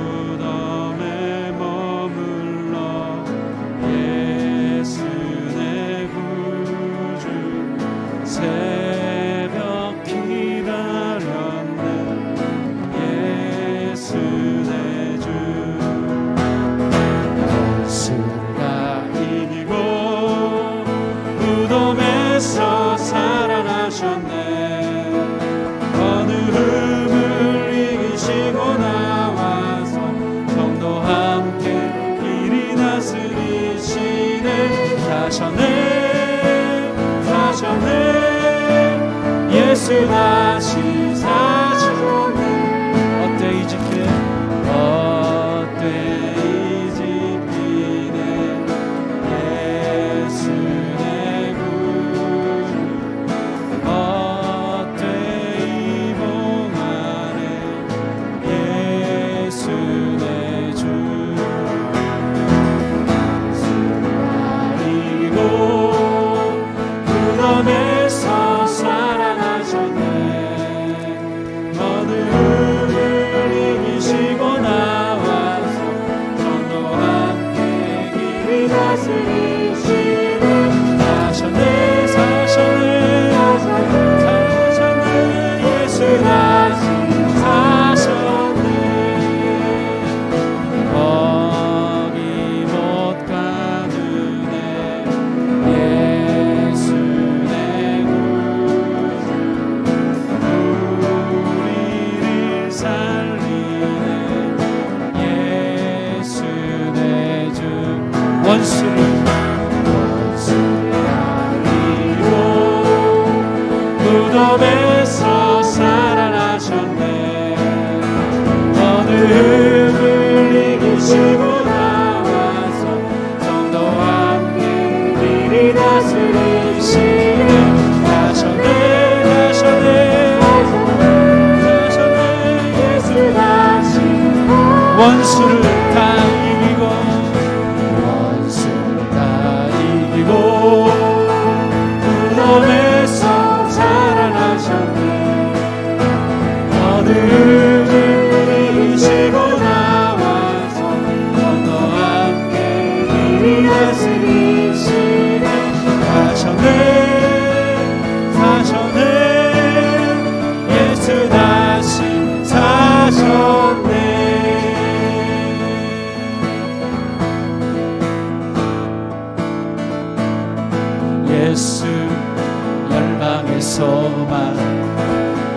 무덤에 머물러 예수 내 구주 새벽 기다렸네 예수 내 주 수가 이기고 무덤에서 살아나셨네 어느 흠을 이기시고 나와서 성도 함께 이리 다스리시네 사셨네 예수 다시 사셨네 어때 이집게 어때 이집기네 예수 내 구주 어때 이봉하네 예수 내 주 이기고 무덤에서 살아나셨네 어느 흠을 이기시고 나와서 성도 함께 길이 다스리시네 사셨네 예수 다시 사셨네 거기 못 가는 애 예수 내 구주 우리를 살리네 예수 내 주 원수를 이기고 무덤에서 살아나셨네 어느 흠을 이기시고 나와서 성도 함께 이리 다스리시네 사셨네 예수 다시 원수를 다 이기고 무덤에서 살아나셨네 어느 흠을 이기시고 나와서 성도 함께 이리 다스리시네 사셨네 예수 다시 사셨네 예수 열방의 소망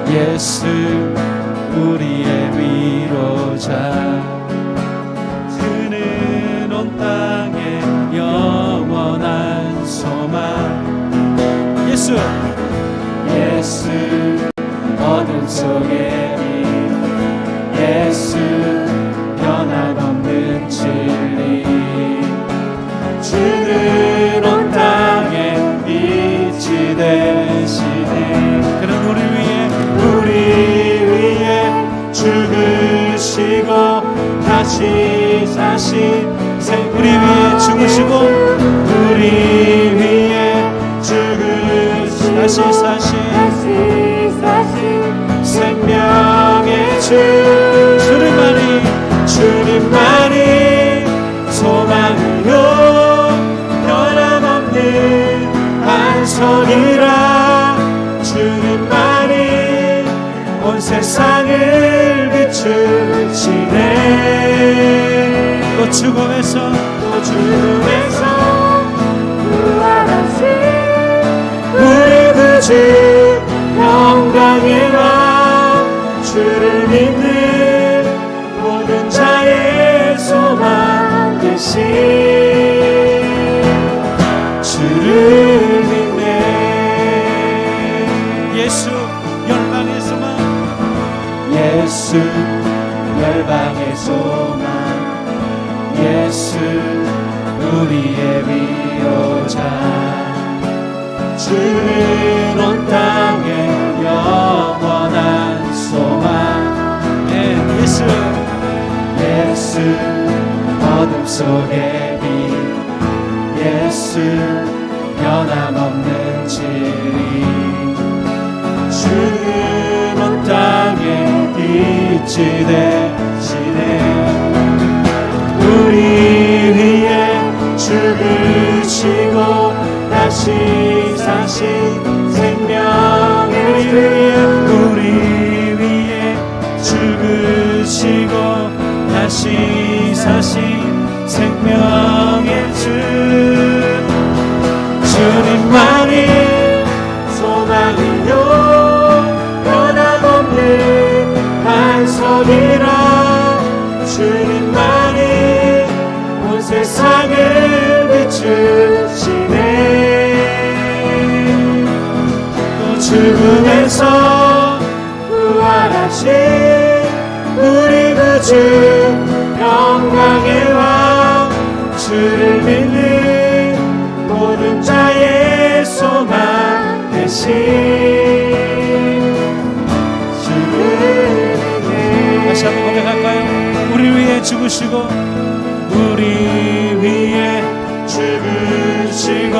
예수 우리의 위로자 그는 온 땅에 영원한 소망 예수 어둠 속의 빛 예수 변함없는 진리 주는 온 땅에 빛이 되시네 그는 우리 위에 죽으시고 다시 사신 우리 위에 죽으시고 우리 위에 죽으시고 다시 사신 생명의 주님만이 소망이요 변함없는 반석이라 주님만이 온 세상을 비추시네 또 죽음에서 부활하신 우리 구주 영광의 왕 주를 믿는 모든 자의 소망 되신 주를 믿네 예수 열방의 소망 예수 우리의 위로자 주는 온 땅에 영원한 소망 예수 어둠 속의 빛 예수 변함없는 진리 주는 온 땅에 빛 빛이 되시네. 우리 위에 죽으시고 다시 사신 생명의 주, 우리 위에 죽으시고 다시 사신 생명의 주, 주님만이 소망이요 변함없는 반석이라. 주님만이 온 세상을 비추시네. 또 죽음에서 부활하신 우리 구주 영광의 왕, 주를 믿는 모든 자의 소망 되신 주를 믿네. 다시 한번 고백할까요? 우리 위해 죽으시고 우리 위해 죽으시고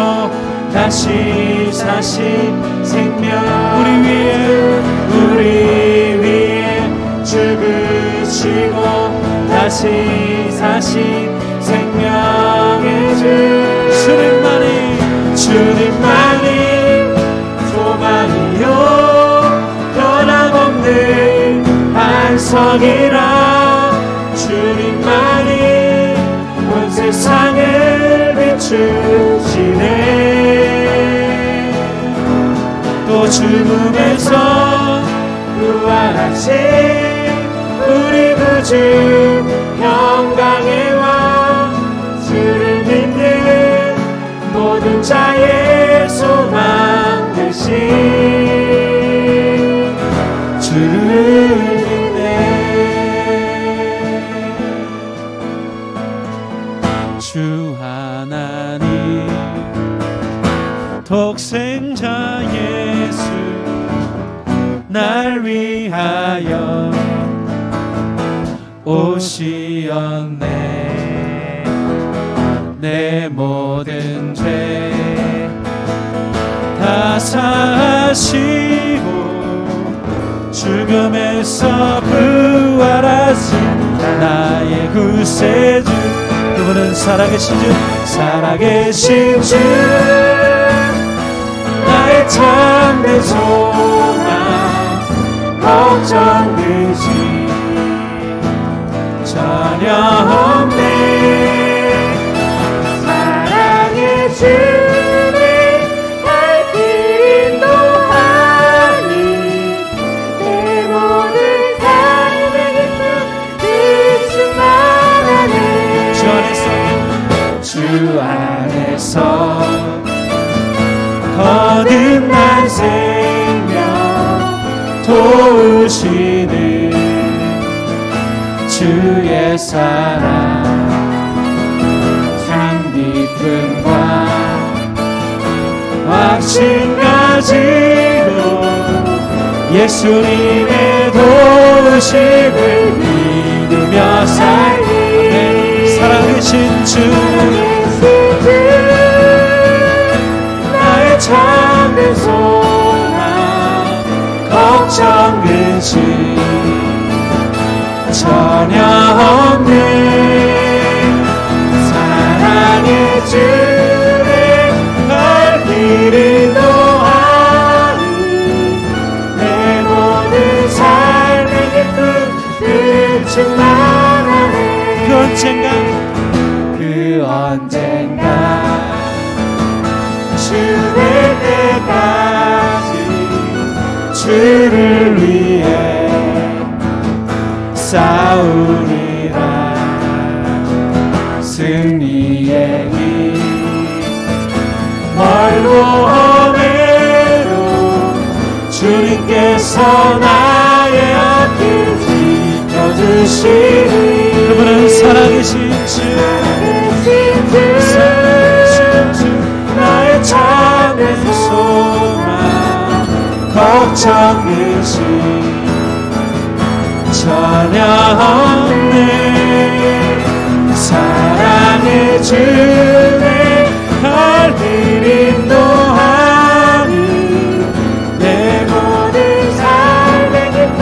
다시 사신 생명, 우리 위해 죽으시고 다시 사신 생명의 주, 주님만이 소망이요 변함없는 반석이라. 주님만이 온 세상을 비추시네. 또 죽음에서 부활하신 우리 구주 영광의 왕, 주를 믿는 모든 자의 소망 되신 주를 믿네. 주 하나님 독생자 예수 날 위하여 오시었네. 내 모든 죄 다 사하시고 죽음에서 부활하신 나의 구세주, 그분은 살아계신 주, 살아계신 주, 나의 참된 소망, 걱정 되지 전혀 없네. 사랑의 주를 갈 길 인도하니 내 모든 삶의 기쁨 충만하네. 주 안에서 거듭난 생명 도우시는 주의 사랑, 참 기쁨과 확신 가지고 예수님의 도우심을 믿으며 살기. 살아계신 주, 나의 참된 소망, 걱정 근심 전혀 없네. 사랑의 주를 갈 길 인도하니 내 모든 삶의 기쁨 충만하네. 그 언젠가 주될 때까지 주를 위해 싸우리라. 승리의 길 멀고 험해도 주님께서 나의 앞길 지켜주시니. 그분은 살아계신 주, 나의 참된 소망, 걱정 근심 전혀 없네. 사랑의 주의 갈 길 인도하니 내 모든 삶의 기쁨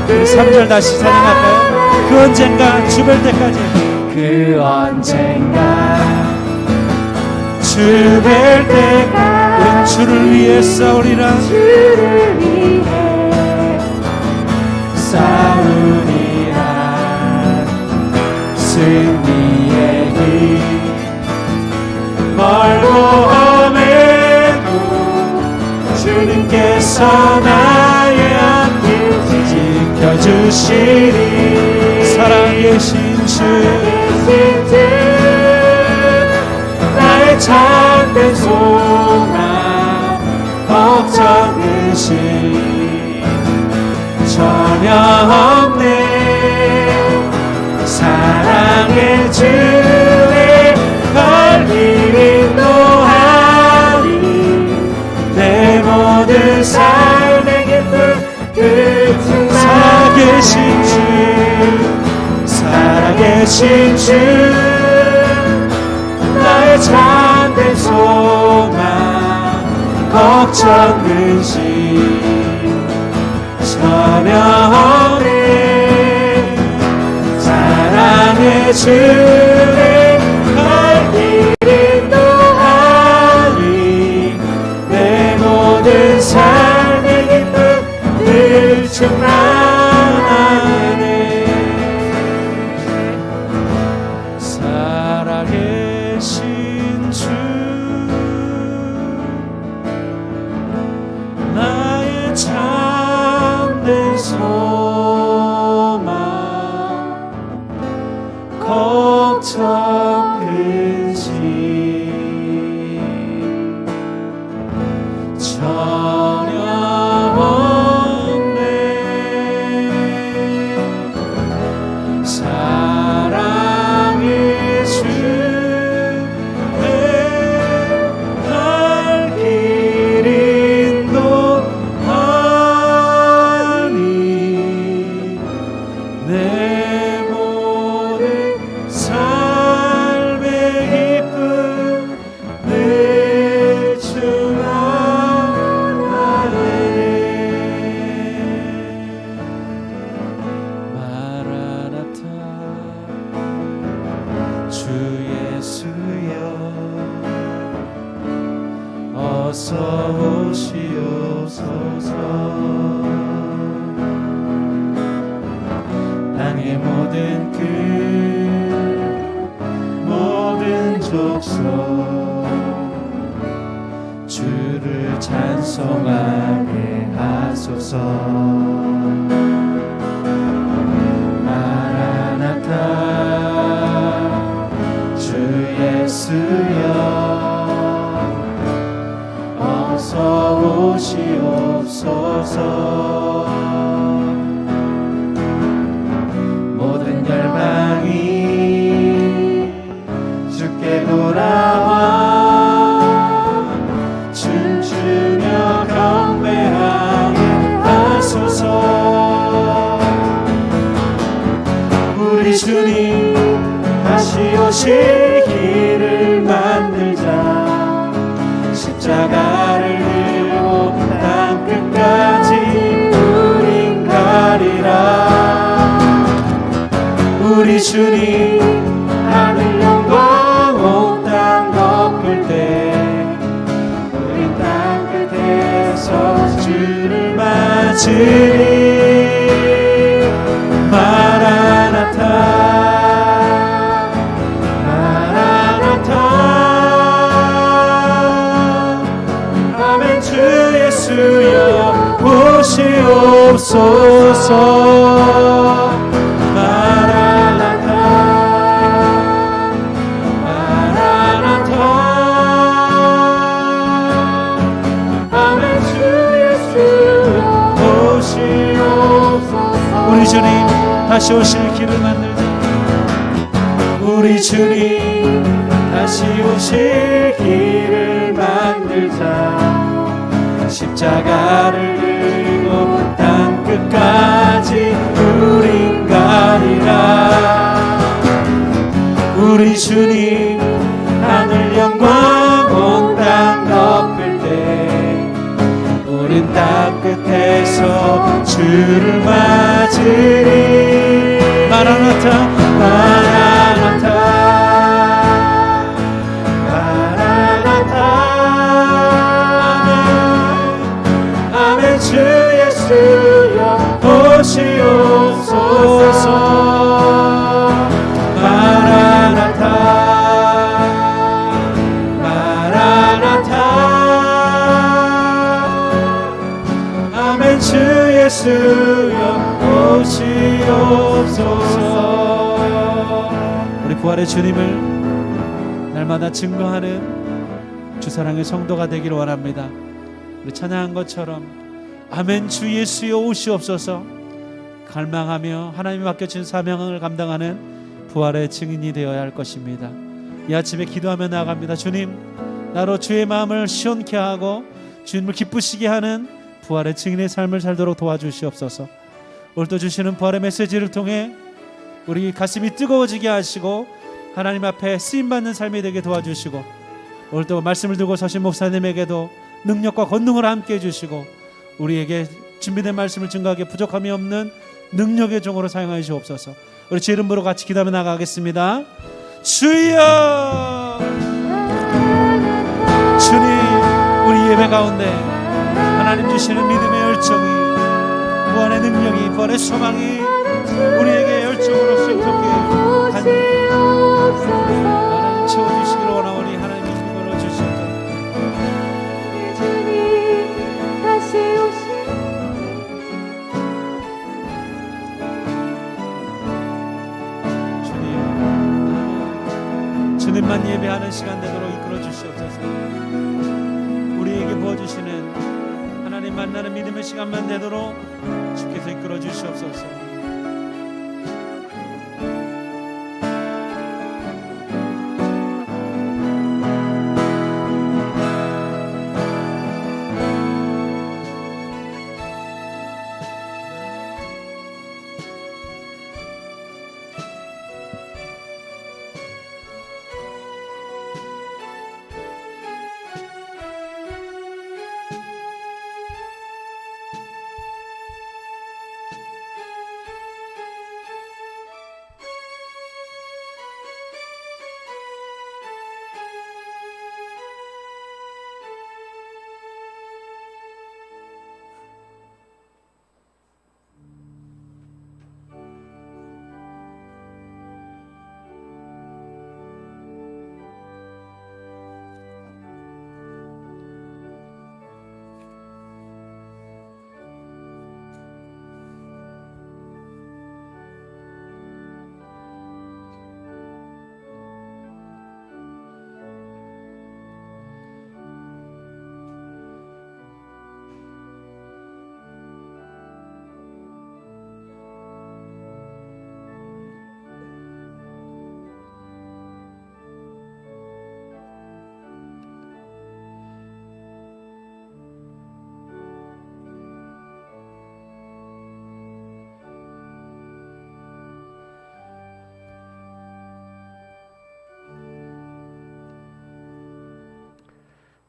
그 3절 절 다시 찬양할까요? 그 언젠가 주별 때까지, 그 언젠가 주별 때까지 주를 위해 싸우리라. 주를 위해 싸우리라. 승리의 길 멀고 험해도 주님께서 나의 앞길 지켜주시리. 살아계신 주 나의 참된 소망 걱정 의심 전혀 없네. 사랑의 주의 갈 길 인도하리. 내 모든 삶의 기쁨 끝은 살아계신 주 살아계신 주 나의 참된 소망 걱정 의심 전혀 없네. 사랑의 주의 갈 길 인도하리. 내 모든 삶의 기쁨 늘 충만하네. 살아계신 주 나의 참된 소망 걱정 의심 전혀 없네. 사랑의 주의 갈 길 인도하니. 내 모든 삶의 기쁨 늘 충만하네. 마라나타 주 예수여 어서 오시옵소서. 땅의 모든 끝 모든 족속 주를 찬송하게 하소서. 마라나타 주 예수여 어서 오시옵소서. 모든 열방이 주께 돌아와 춤추며 경배하게 하소서. 우리 주님 다시 오실 길을 만들자. 십자가를 들고 땅 끝까지 우린 가리라. 우리 주님 하늘 영광 온 땅 덮을 때 우리 땅 끝에서 주를 맞으리. 마라나타 마라나타 아멘. 주 예수여 오시옵소서. 마라나타 마라나타 아멘. 주 예수여 오시옵소서. 우리 주님 다시 오실 길을 만들자. 우리 주님 다시 오실 길을 만들자. 십자가를 들고 땅 끝까지 우린 가리라. 우리 주님 하늘 영광 온 땅 덮을 때 우린 땅 끝에서 주를 맞으리. 마라나타 마라나타 마라나타. 아멘 아멘. 주 예수여 오시옵소서. 마라나타 마라나타. 아멘. 주 예수여 오시옵소서. 우리 부활의 주님을 날마다 증거하는 주사랑의 성도가 되기를 원합니다. 우리 찬양한 것처럼 아멘 주 예수여 오시옵소서 갈망하며 하나님이 맡겨진 사명을 감당하는 부활의 증인이 되어야 할 것입니다. 이 아침에 기도하며 나아갑니다. 주님, 나로 주의 마음을 시원케 하고 주님을 기쁘시게 하는 부활의 증인의 삶을 살도록 도와주시옵소서. 오늘도 주시는 부활의 메시지를 통해 우리 가슴이 뜨거워지게 하시고 하나님 앞에 쓰임받는 삶이 되게 도와주시고, 오늘도 말씀을 들고 서신 목사님에게도 능력과 권능을 함께 해주시고 우리에게 준비된 말씀을 증거하기에 부족함이 없는 능력의 종으로 사용하여 주옵소서. 우리 주 이름으로 같이 기도하며 나가겠습니다. 주여, 주님, 우리 예배 가운데 하나님 주시는 믿음의 열정이, 부활의 능력이, 부활의 소망이 우리에게 열정으로 샘솟게 하나님 채워주시기를 원하오니 하나님의 힘을 주시옵소서. 주님 다시 오시 주님만 예배하는 시간 되도록 이끌어 주시옵소서. 우리에게 부어주시는 하나님 만나는 믿음의 시간만 되도록 주께서 이끌어 주시옵소서.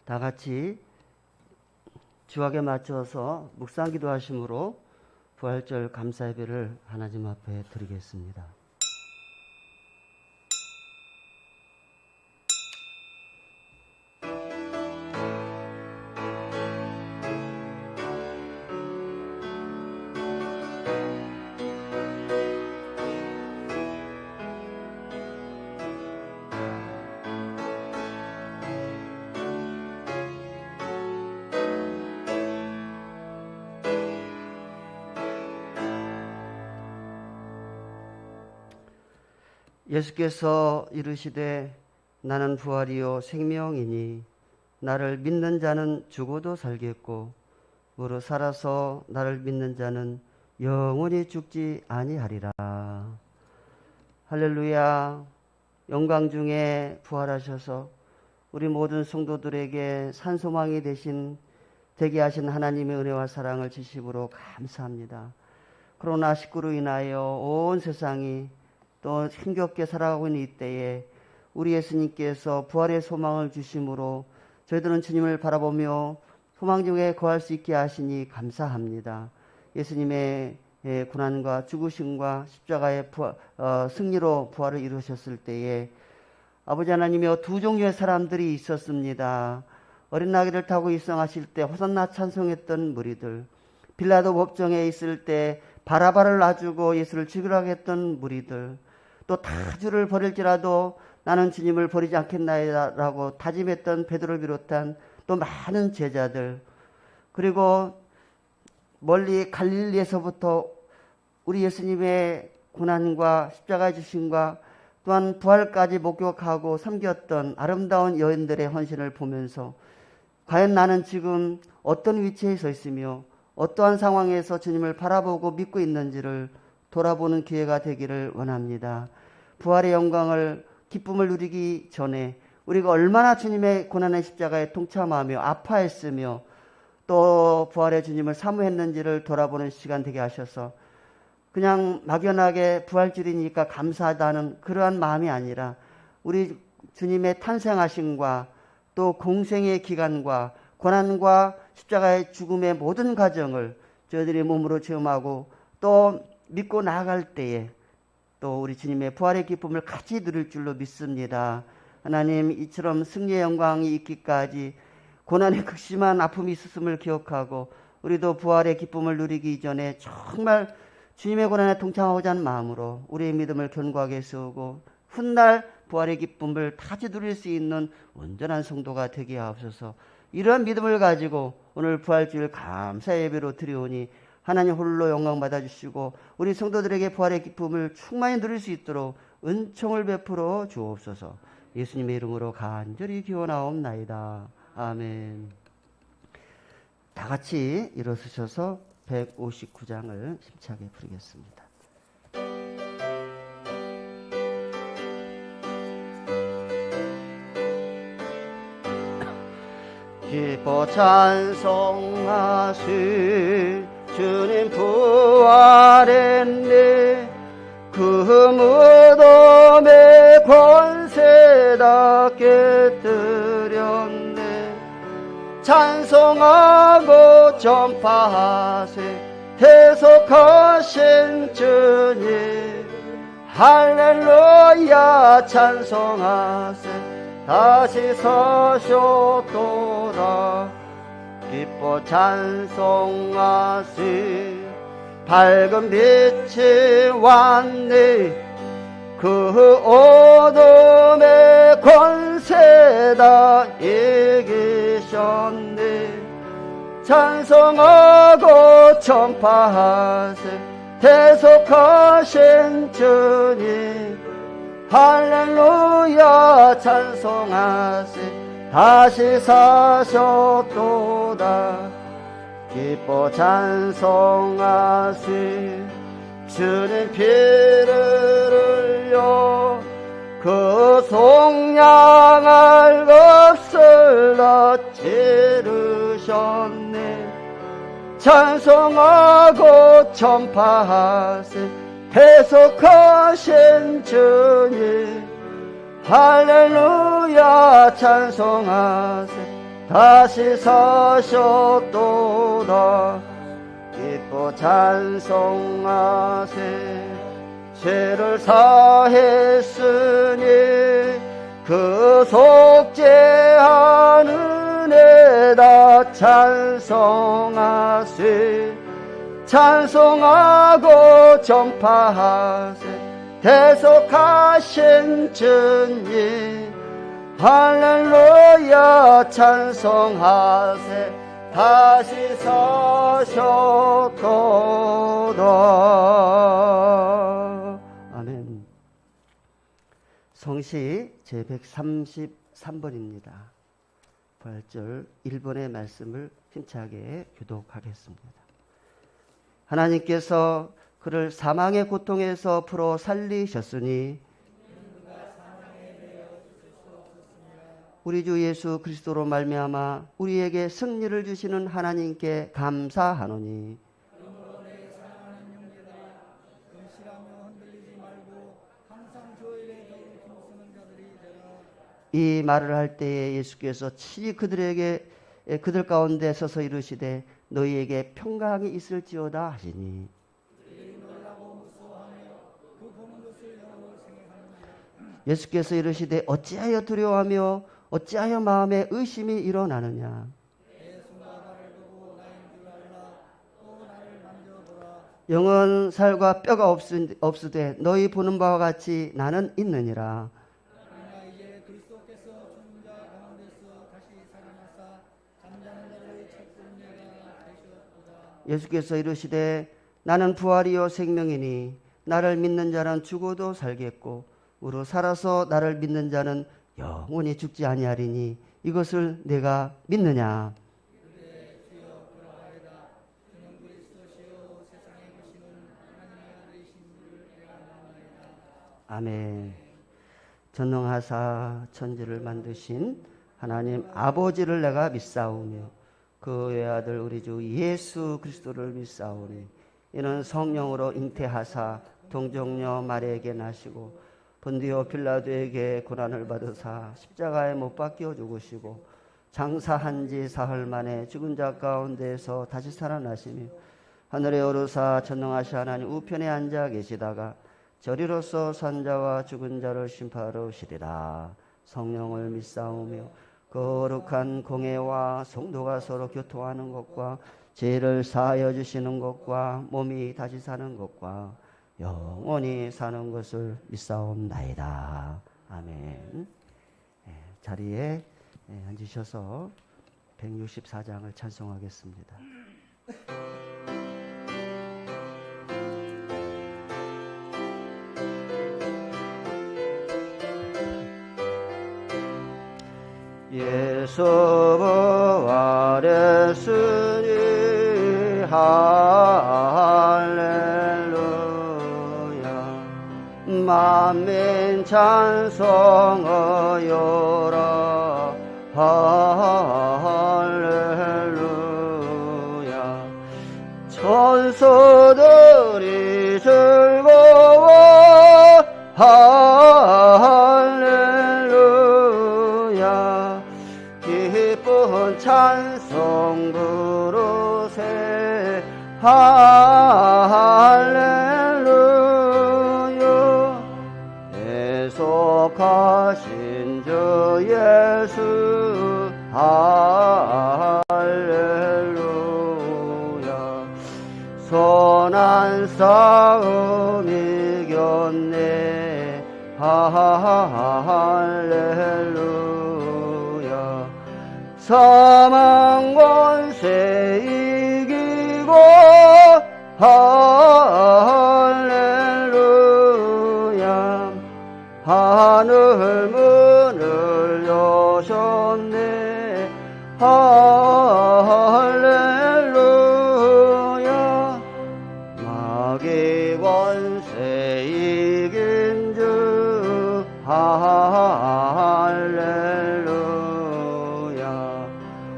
다 같이 주악에 맞춰서 묵상기도 하심으로 부활절 감사 예배를 하나님 앞에 드리겠습니다. 예수께서 이르시되 나는 부활이요 생명이니 나를 믿는 자는 죽어도 살겠고 무릇 살아서 나를 믿는 자는 영원히 죽지 아니하리라. 할렐루야. 영광 중에 부활하셔서 우리 모든 성도들에게 산소망이 되게 하신 하나님의 은혜와 사랑을 지심으로 감사합니다. 코로나19로 인하여 온 세상이 또 힘겹게 살아가고 있는 이때에 우리 예수님께서 부활의 소망을 주심으로 저희들은 주님을 바라보며 소망 중에 거할 수 있게 하시니 감사합니다. 예수님의 고난과 죽으심과 십자가의 승리로 부활을 이루셨을 때에 아버지 하나님이여 두 종류의 사람들이 있었습니다. 어린 나귀를 타고 입성하실 때 호산나 찬송했던 무리들, 빌라도 법정에 있을 때 바라바를 놔주고 예수를 죽이려 했던 무리들, 또 다 주를 버릴지라도 나는 주님을 버리지 않겠나이다라고 다짐했던 베드로를 비롯한 또 많은 제자들, 그리고 멀리 갈릴리에서부터 우리 예수님의 고난과 십자가의 주심과 또한 부활까지 목격하고 섬겼던 아름다운 여인들의 헌신을 보면서 과연 나는 지금 어떤 위치에 서 있으며 어떠한 상황에서 주님을 바라보고 믿고 있는지를 돌아보는 기회가 되기를 원합니다. 부활의 영광을 기쁨을 누리기 전에 우리가 얼마나 주님의 고난의 십자가에 동참하며 아파했으며 또 부활의 주님을 사모했는지를 돌아보는 시간 되게 하셔서 그냥 막연하게 부활절이니까 감사하다는 그러한 마음이 아니라 우리 주님의 탄생하심과 또 공생의 기간과 고난과 십자가의 죽음의 모든 과정을 저희들이 몸으로 체험하고 또 믿고 나아갈 때에 또 우리 주님의 부활의 기쁨을 같이 누릴 줄로 믿습니다. 하나님, 이처럼 승리의 영광이 있기까지 고난의 극심한 아픔이 있었음을 기억하고 우리도 부활의 기쁨을 누리기 이전에 정말 주님의 고난에 동참하고자 하는 마음으로 우리의 믿음을 견고하게 세우고 훗날 부활의 기쁨을 다시 누릴 수 있는 온전한 성도가 되게 하옵소서. 이러한 믿음을 가지고 오늘 부활주일 감사 예배로 드리오니 하나님 홀로 영광 받아주시고 우리 성도들에게 부활의 기쁨을 충만히 누릴 수 있도록 은총을 베풀어 주옵소서. 예수님의 이름으로 간절히 기원하옵나이다. 아멘. 다 같이 일어서셔서 159장을 힘차게 부르겠습니다. 기뻐 찬송하시 주님 부활했네. 그 무덤의 권세 다 깨뜨렸네. 찬송하고 전파하세 대속하신 주님. 할렐루야 찬송하세 다시 서셨도다. 기뻐 찬송하시 밝은 빛이 왔네. 그 어둠의 권세 다 이기셨네. 찬송하고 전파하세 대속하신 주님. 할렐루야 찬송하세 다시 사셨도다. 기뻐 찬송하시 주님 피를 흘려 그 속량할 것을 다 치르셨네. 찬송하고 전파하세 대속하신 주님. 할렐루야 찬송하세 다시 사셨도다. 기뻐 찬송하세 죄를 사했으니 그 속죄하는 은혜다. 찬송하세 찬송하고 전파하세 대속하신 주님. 할렐루야 찬송하세 다시 서셨도다. 아멘. 성시 제133번입니다. 부활절 1번의 말씀을 힘차게 교독하겠습니다. 하나님께서 그를 사망의 고통에서 풀어 살리셨으니 우리 주 예수 그리스도로 말미암아 우리에게 승리를 주시는 하나님께 감사하노니 이 말을 할 때에 예수께서 친히 그들에게 그들 가운데 서서 이르시되 너희에게 평강이 있을지어다 하시니 예수께서 이르시되 어찌하여 두려워하며 어찌하여 마음에 의심이 일어나느냐. 영은 살과 뼈가 없으되 너희 보는 바와 같이 나는 있느니라. 예수께서 이르시되 나는 부활이요 생명이니 나를 믿는 자는 죽어도 살겠고 무릇 살아서 나를 믿는 자는 영원히 죽지 아니하리니 이것을 내가 믿느냐. 아멘. 전능하사 천지를 만드신 하나님 아버지를 내가 믿사오며 그 외아들 우리 주 예수 그리스도를 믿사오니 이는 성령으로 잉태하사 동정녀 마리아에게 나시고 본디오 빌라도에게 고난을 받으사 십자가에 못 박혀 죽으시고 장사한 지 사흘 만에 죽은 자 가운데서 다시 살아나시며 하늘에 오르사 전능하신 하나님 우편에 앉아 계시다가 저리로서 산자와 죽은 자를 심판하러 오시리라. 성령을 믿사오며 거룩한 공회와 성도가 서로 교통하는 것과 죄를 사하여 주시는 것과 몸이 다시 사는 것과 영원히 사는 것을 믿사옵나이다. 아멘. 자리에 앉으셔서 164장을 찬송하겠습니다. 예수 부활했으니 할렐루야. 만민 찬송하여라 할렐루야. 천사들이 즐거워 할렐루야. 기쁜 찬송 부르세 할렐루야. 애속하신 주 예수 할렐루야. 선한 싸움 이겼네 할렐루야. 사망 권세 이기고 할렐루야. 하늘 문을 여셨네 할렐루야. 마귀 권세 이긴 주 할렐루야.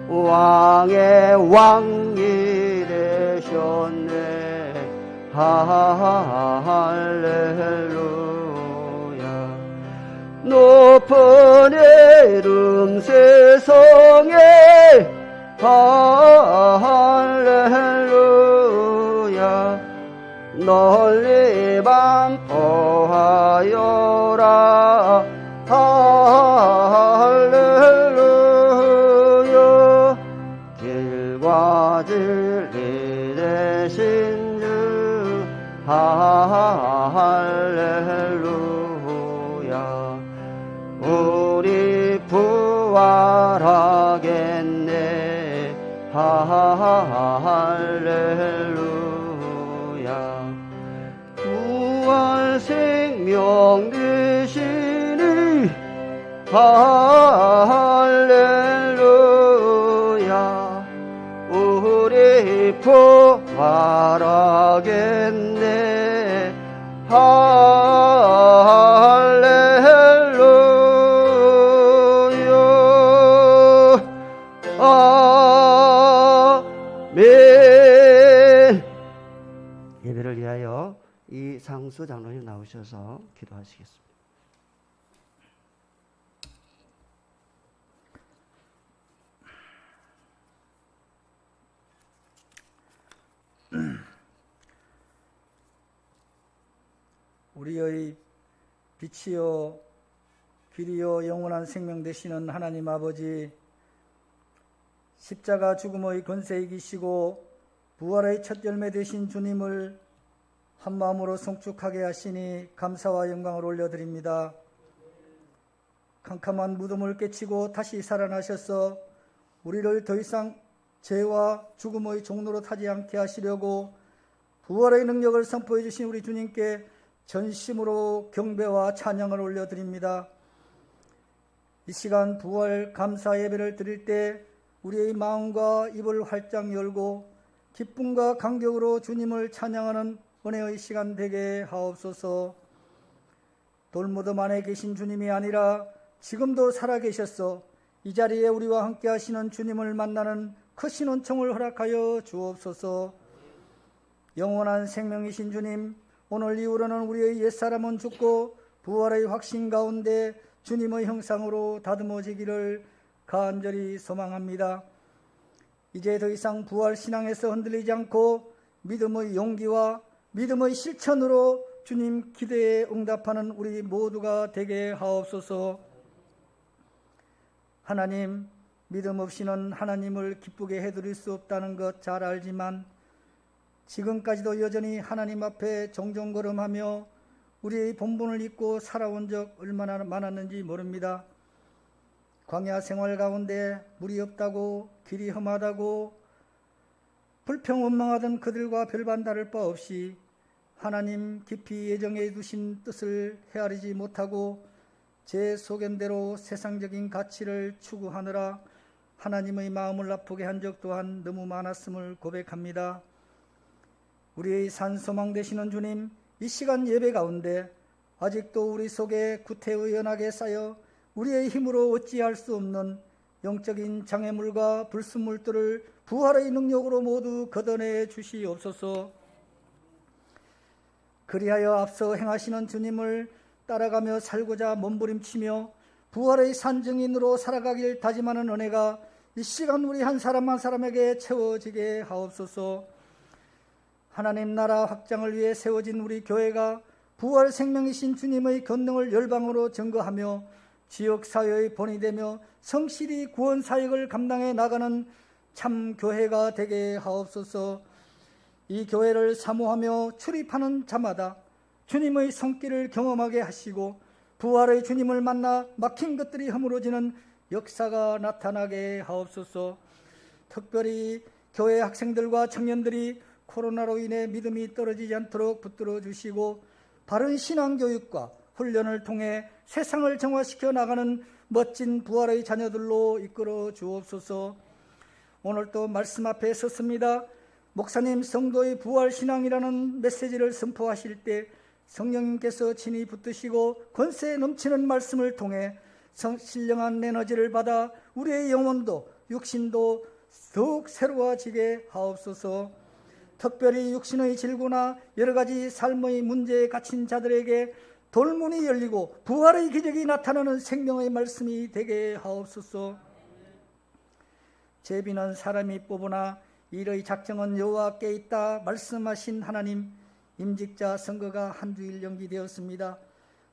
왕의 왕이 되셨네 할렐루야. 높은 이름 세상에 할렐루야. 널리 반포하여라 할렐루야. 길과 진리 되신 주 할렐루야. 우리 부활하겠네 할렐루야. 부활 생명 되시니 할렐루야. 우리 부활하겠네 할렐루야. 아멘. 예배를 위하여 이상수 장로님 나오셔서 기도하시겠습니다. 우리의 빛이요 길이요 영원한 생명 되시는 하나님 아버지, 십자가 죽음의 권세 이기시고 부활의 첫 열매 되신 주님을 한마음으로 송축하게 하시니 감사와 영광을 올려드립니다. 캄캄한 무덤을 깨치고 다시 살아나셔서 우리를 더 이상 죄와 죽음의 종로로 타지 않게 하시려고 부활의 능력을 선포해 주신 우리 주님께 전심으로 경배와 찬양을 올려드립니다. 이 시간 부활 감사 예배를 드릴 때 우리의 마음과 입을 활짝 열고 기쁨과 감격으로 주님을 찬양하는 은혜의 시간 되게 하옵소서. 돌무덤 안에 계신 주님이 아니라 지금도 살아계셔서 이 자리에 우리와 함께 하시는 주님을 만나는 크신 은총을 허락하여 주옵소서. 영원한 생명이신 주님, 오늘 이후로는 우리의 옛사람은 죽고 부활의 확신 가운데 주님의 형상으로 다듬어지기를 간절히 소망합니다. 이제 더 이상 부활 신앙에서 흔들리지 않고 믿음의 용기와 믿음의 실천으로 주님 기대에 응답하는 우리 모두가 되게 하옵소서. 하나님, 믿음 없이는 하나님을 기쁘게 해드릴 수 없다는 것 잘 알지만 지금까지도 여전히 하나님 앞에 정정걸음하며 우리의 본분을 잊고 살아온 적 얼마나 많았는지 모릅니다. 광야 생활 가운데 물이 없다고 길이 험하다고 불평원망하던 그들과 별반 다를 바 없이 하나님 깊이 예정해 두신 뜻을 헤아리지 못하고 제 소견대로 세상적인 가치를 추구하느라 하나님의 마음을 아프게 한 적 또한 너무 많았음을 고백합니다. 우리의 산소망 되시는 주님, 이 시간 예배 가운데 아직도 우리 속에 구태의연하게 쌓여 우리의 힘으로 어찌할 수 없는 영적인 장애물과 불순물들을 부활의 능력으로 모두 걷어내 주시옵소서. 그리하여 앞서 행하시는 주님을 따라가며 살고자 몸부림치며 부활의 산증인으로 살아가길 다짐하는 은혜가 이 시간 우리 한 사람 한 사람에게 채워지게 하옵소서. 하나님 나라 확장을 위해 세워진 우리 교회가 부활 생명이신 주님의 권능을 열방으로 증거하며 지역사회의 본이 되며 성실히 구원 사역을 감당해 나가는 참 교회가 되게 하옵소서. 이 교회를 사모하며 출입하는 자마다 주님의 손길을 경험하게 하시고 부활의 주님을 만나 막힌 것들이 허물어지는 역사가 나타나게 하옵소서. 특별히 교회 학생들과 청년들이 코로나로 인해 믿음이 떨어지지 않도록 붙들어 주시고 바른 신앙교육과 훈련을 통해 세상을 정화시켜 나가는 멋진 부활의 자녀들로 이끌어 주옵소서. 오늘 또 말씀 앞에 섰습니다. 목사님 성도의 부활신앙이라는 메시지를 선포하실 때 성령님께서 친히 붙드시고 권세 넘치는 말씀을 통해 신령한 에너지를 받아 우리의 영혼도 육신도 더욱 새로워지게 하옵소서. 특별히 육신의 질고나 여러 가지 삶의 문제에 갇힌 자들에게 돌문이 열리고 부활의 기적이 나타나는 생명의 말씀이 되게 하옵소서. 제비는 사람이 뽑으나 일의 작정은 여호와께 있다 말씀하신 하나님, 임직자 선거가 한 주일 연기되었습니다.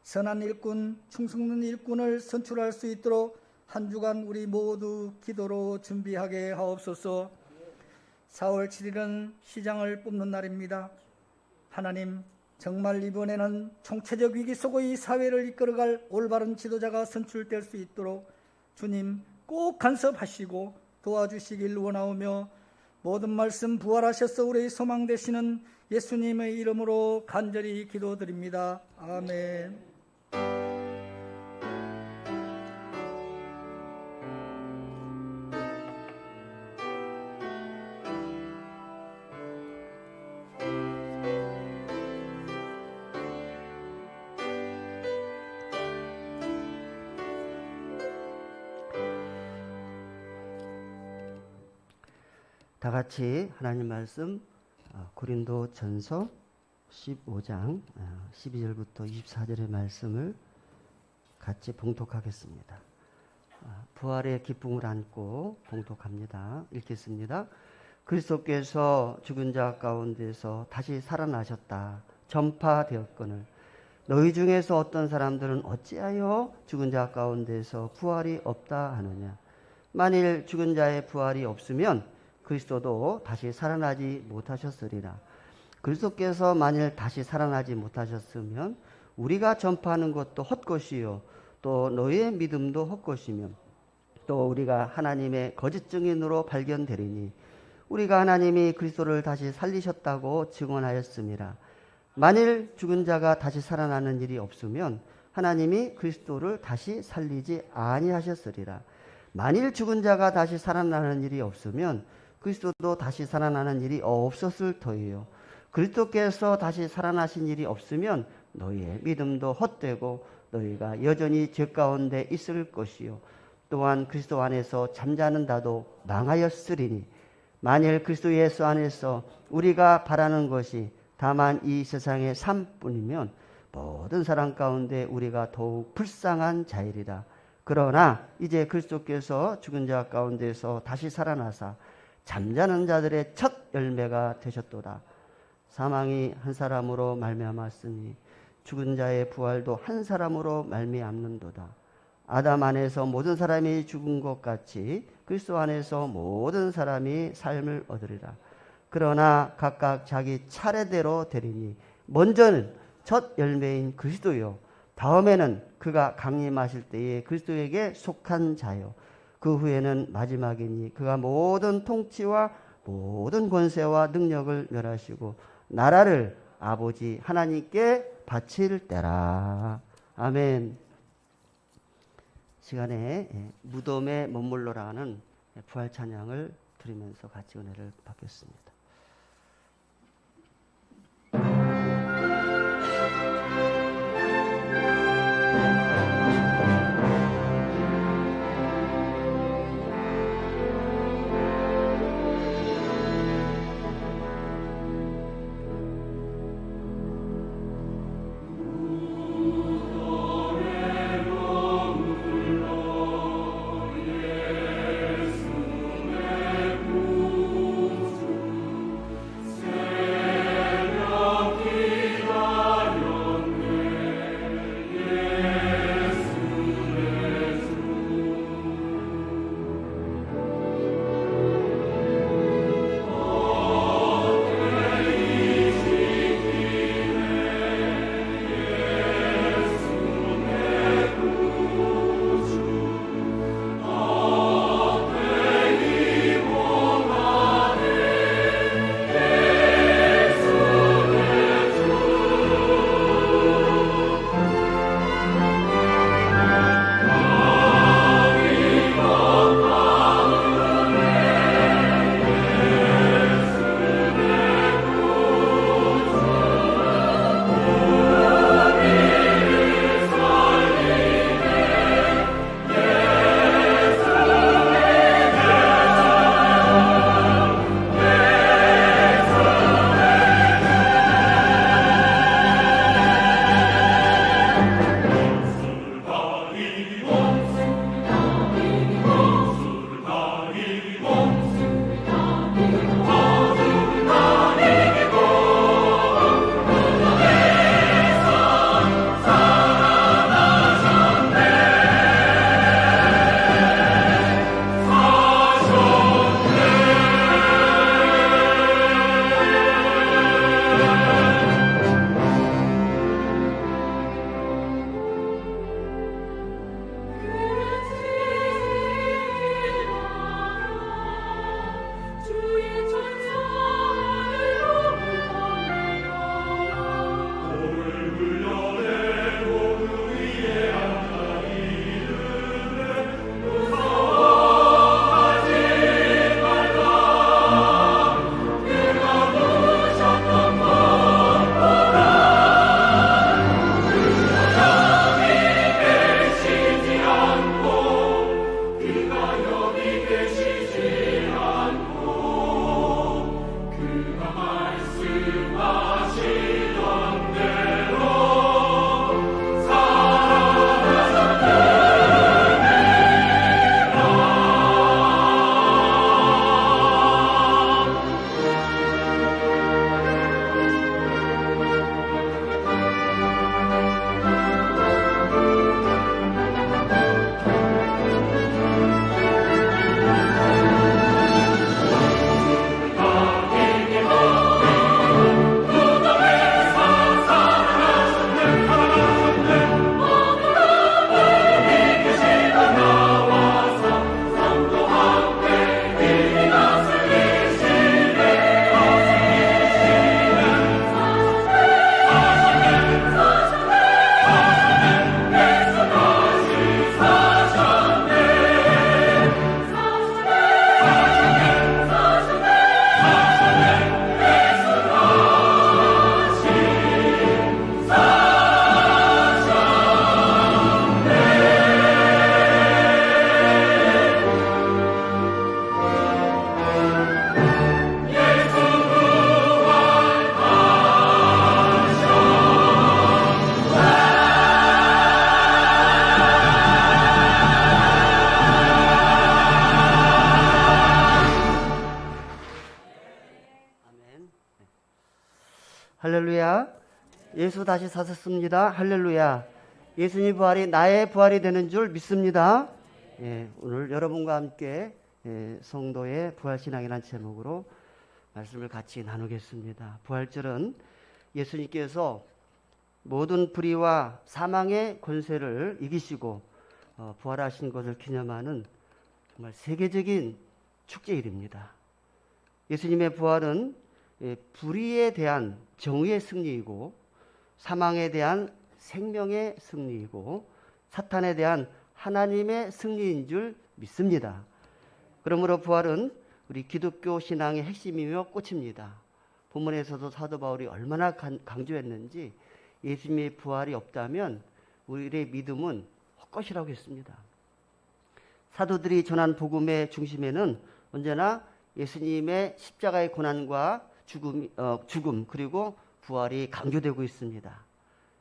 선한 일꾼, 충성된 일꾼을 선출할 수 있도록 한 주간 우리 모두 기도로 준비하게 하옵소서. 4월 7일은 시장을 뽑는 날입니다. 하나님, 정말 이번에는 총체적 위기 속의 사회를 이끌어갈 올바른 지도자가 선출될 수 있도록 주님 꼭 간섭하시고 도와주시길 원하오며 모든 말씀 부활하셔서 우리의 소망 되시는 예수님의 이름으로 간절히 기도드립니다. 아멘. 다 같이 하나님 말씀 고린도 전서 15장 12절부터 24절의 말씀을 같이 봉독하겠습니다. 부활의 기쁨을 안고 봉독합니다. 읽겠습니다. 그리스도께서 죽은 자 가운데서 다시 살아나셨다 전파되었거늘 너희 중에서 어떤 사람들은 어찌하여 죽은 자 가운데서 부활이 없다 하느냐. 만일 죽은 자의 부활이 없으면 그리스도도 다시 살아나지 못하셨으리라. 그리스도께서 만일 다시 살아나지 못하셨으면 우리가 전파하는 것도 헛것이요 또 너희의 믿음도 헛것이며 또 우리가 하나님의 거짓 증인으로 발견되리니 우리가 하나님이 그리스도를 다시 살리셨다고 증언하였음이라. 만일 죽은 자가 다시 살아나는 일이 없으면 하나님이 그리스도를 다시 살리지 아니하셨으리라. 만일 죽은 자가 다시 살아나는 일이 없으면 그리스도도 다시 살아나는 일이 없었을 터이요. 그리스도께서 다시 살아나신 일이 없으면 너희의 믿음도 헛되고 너희가 여전히 죄 가운데 있을 것이요. 또한 그리스도 안에서 잠자는 자도 망하였으리니 만일 그리스도 예수 안에서 우리가 바라는 것이 다만 이 세상의 삶뿐이면 모든 사람 가운데 우리가 더욱 불쌍한 자이리라. 그러나 이제 그리스도께서 죽은 자 가운데서 다시 살아나사 잠자는 자들의 첫 열매가 되셨도다. 사망이 한 사람으로 말미암았으니 죽은 자의 부활도 한 사람으로 말미암는도다. 아담 안에서 모든 사람이 죽은 것 같이 그리스도 안에서 모든 사람이 삶을 얻으리라. 그러나 각각 자기 차례대로 되리니 먼저는 첫 열매인 그리스도요 다음에는 그가 강림하실 때에 그리스도에게 속한 자요 그 후에는 마지막이니 그가 모든 통치와 모든 권세와 능력을 멸하시고 나라를 아버지 하나님께 바칠 때라. 아멘. 시간에 무덤에 머물러라는 부활 찬양을 드리면서 같이 은혜를 받겠습니다. 할렐루야. 예수 다시 사셨습니다. 할렐루야. 예수님 부활이 나의 부활이 되는 줄 믿습니다. 예, 오늘 여러분과 함께 성도의 부활신앙이라는 제목으로 말씀을 같이 나누겠습니다. 부활절은 예수님께서 모든 불의와 사망의 권세를 이기시고 부활하신 것을 기념하는 정말 세계적인 축제일입니다. 예수님의 부활은 불의에 대한 정의의 승리이고 사망에 대한 생명의 승리이고 사탄에 대한 하나님의 승리인 줄 믿습니다. 그러므로 부활은 우리 기독교 신앙의 핵심이며 꽃입니다. 본문에서도 사도 바울이 얼마나 강조했는지 예수님의 부활이 없다면 우리의 믿음은 헛것이라고 했습니다. 사도들이 전한 복음의 중심에는 언제나 예수님의 십자가의 고난과 죽음 그리고 부활이 강조되고 있습니다.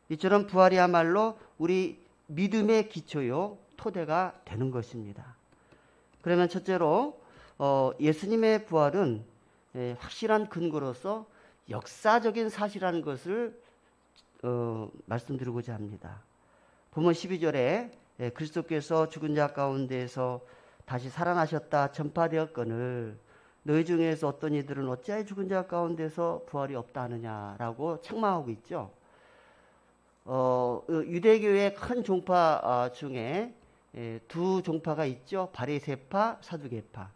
이처럼 부활이야말로 우리 믿음의 기초요 토대가 되는 것입니다. 그러면 첫째로 예수님의 부활은 확실한 근거로서 역사적인 사실이라는 것을 말씀드리고자 합니다. 본문 12절에 그리스도께서 죽은 자 가운데에서 다시 살아나셨다 전파되었거늘 너희 중에서 어떤 이들은 어찌하여 죽은 자 가운데서 부활이 없다 하느냐라고 책망하고 있죠. 유대교의 큰 종파 중에 두 종파가 있죠. 바리새파, 사두개파.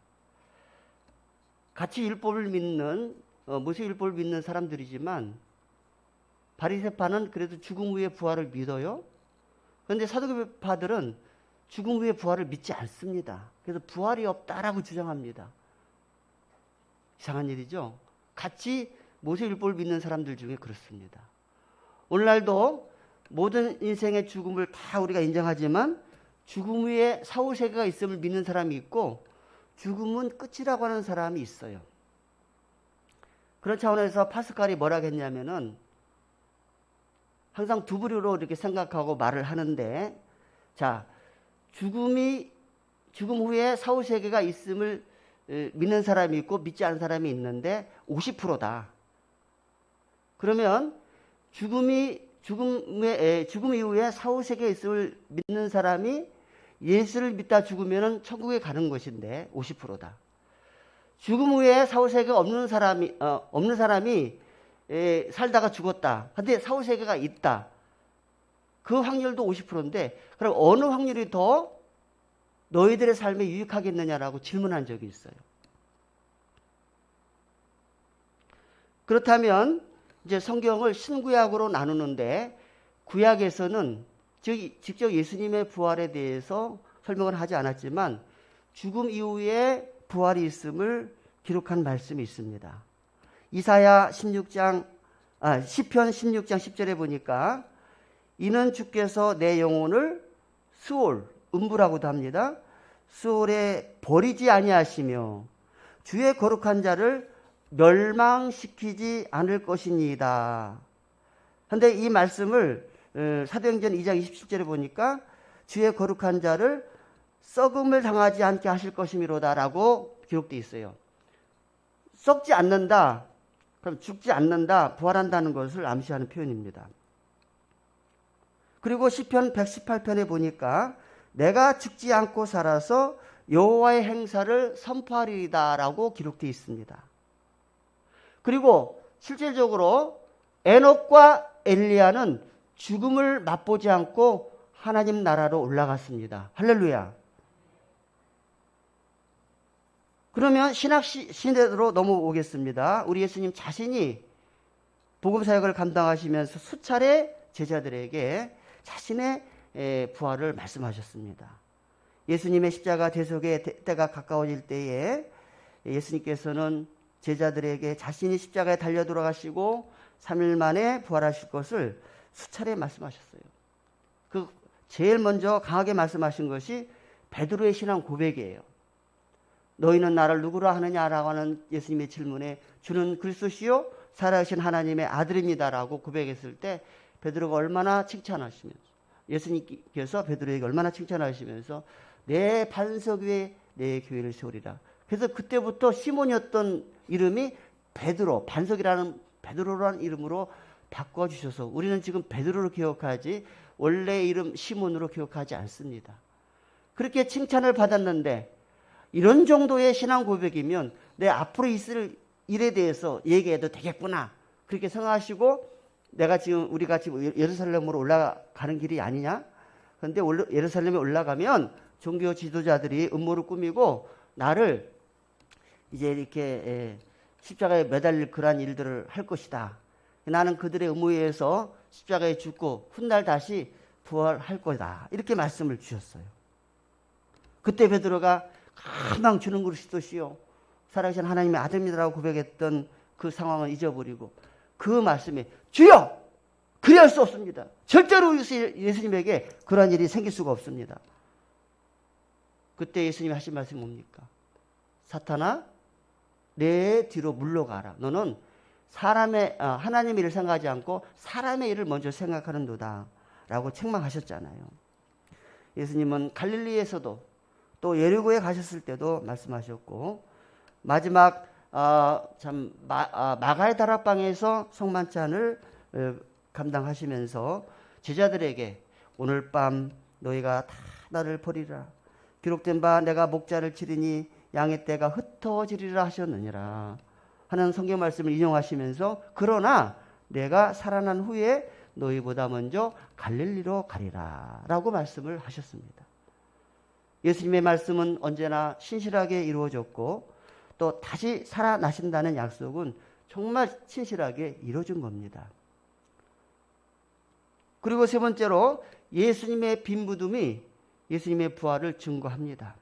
같이 율법을 믿는 모세 율법을 믿는 사람들이지만 바리새파는 그래도 죽음 후의 부활을 믿어요. 그런데 사두개파들은 죽음 후의 부활을 믿지 않습니다. 그래서 부활이 없다라고 주장합니다. 이상한 일이죠. 같이 모세 율법을 믿는 사람들 중에 그렇습니다. 오늘날도 모든 인생의 죽음을 다 우리가 인정하지만 죽음 후에 사후세계가 있음을 믿는 사람이 있고 죽음은 끝이라고 하는 사람이 있어요. 그런 차원에서 파스칼이 뭐라고 했냐면은 항상 두 부류로 이렇게 생각하고 말을 하는데, 자, 죽음 후에 사후세계가 있음을 믿는 사람이 있고 믿지 않는 사람이 있는데 50%다. 그러면 죽음 이후에 사후세계에 있음을 믿는 사람이 예수를 믿다 죽으면 천국에 가는 것인데 50%다. 죽음 후에 사후세계가 없는 사람이 살다가 죽었다. 근데 사후세계가 있다. 그 확률도 50%인데 그럼 어느 확률이 더 너희들의 삶에 유익하겠느냐라고 질문한 적이 있어요. 그렇다면 이제 성경을 신구약으로 나누는데 구약에서는 직접 예수님의 부활에 대해서 설명을 하지 않았지만 죽음 이후에 부활이 있음을 기록한 말씀이 있습니다. 이사야 16장 10장 10절에 보니까 이는 주께서 내 영혼을 수올 음부라고도 합니다. 수올에 버리지 아니하시며 주의 거룩한 자를 멸망시키지 않을 것이니이다. 그런데 이 말씀을 사도행전 2장 27절에 보니까 주의 거룩한 자를 썩음을 당하지 않게 하실 것이미로다라고 기록되어 있어요. 썩지 않는다, 그럼 죽지 않는다, 부활한다는 것을 암시하는 표현입니다. 그리고 시편 118편에 보니까 내가 죽지 않고 살아서 여호와의 행사를 선포하리이다라고 기록되어 있습니다. 그리고 실질적으로 에녹과 엘리야는 죽음을 맛보지 않고 하나님 나라로 올라갔습니다. 할렐루야. 그러면 신학 시대로 넘어오겠습니다. 우리 예수님 자신이 복음 사역을 감당하시면서 수차례 제자들에게 자신의 부활을 말씀하셨습니다. 예수님의 십자가 대속의 때가 가까워질 때에 예수님께서는 제자들에게 자신이 십자가에 달려 돌아가시고 3일 만에 부활하실 것을 수차례 말씀하셨어요. 그 제일 먼저 강하게 말씀하신 것이 베드로의 신앙 고백이에요. 너희는 나를 누구라 하느냐라고 하는 예수님의 질문에 주는 그리스도시요 살아계신 하나님의 아들입니다라고 고백했을 때 베드로가 얼마나 칭찬하시면서 예수님께서 베드로에게 얼마나 칭찬하시면서 내 반석 위에 내 교회를 세우리라. 그래서 그때부터 시몬이었던 이름이 베드로, 반석이라는 베드로라는 이름으로 바꿔주셔서 우리는 지금 베드로로 기억하지 원래 이름 시몬으로 기억하지 않습니다. 그렇게 칭찬을 받았는데 이런 정도의 신앙 고백이면 내 앞으로 있을 일에 대해서 얘기해도 되겠구나 그렇게 생각하시고 우리가 지금 예루살렘으로 올라가는 길이 아니냐? 그런데 예루살렘에 올라가면 종교 지도자들이 음모를 꾸미고 나를 이제 이렇게 십자가에 매달릴 그러한 일들을 할 것이다. 나는 그들의 음모에 의해서 십자가에 죽고 훗날 다시 부활할 거다. 이렇게 말씀을 주셨어요. 그때 베드로가 가망 주는 그릇이듯이요 살아계신 하나님의 아들이라고 고백했던 그 상황을 잊어버리고 그 말씀에 주여! 그리할 수 없습니다. 절대로 예수님에게 그러한 일이 생길 수가 없습니다. 그때 예수님이 하신 말씀이 뭡니까? 사탄아 내 뒤로 물러가라. 너는 하나님의 일을 생각하지 않고 사람의 일을 먼저 생각하는도다 라고 책망하셨잖아요. 예수님은 갈릴리에서도 또 예리고에 가셨을 때도 말씀하셨고 마지막 마가의 다락방에서 성만찬을 감당하시면서 제자들에게 오늘 밤 너희가 다 나를 버리라. 기록된 바 내가 목자를 치리니 양의 떼가 흩어지리라 하셨느니라 하는 성경 말씀을 인용하시면서 그러나 내가 살아난 후에 너희보다 먼저 갈릴리로 가리라 라고 말씀을 하셨습니다. 예수님의 말씀은 언제나 신실하게 이루어졌고 또 다시 살아나신다는 약속은 정말 신실하게 이루어진 겁니다. 그리고 세 번째로 예수님의 빈 무덤이 예수님의 부활을 증거합니다.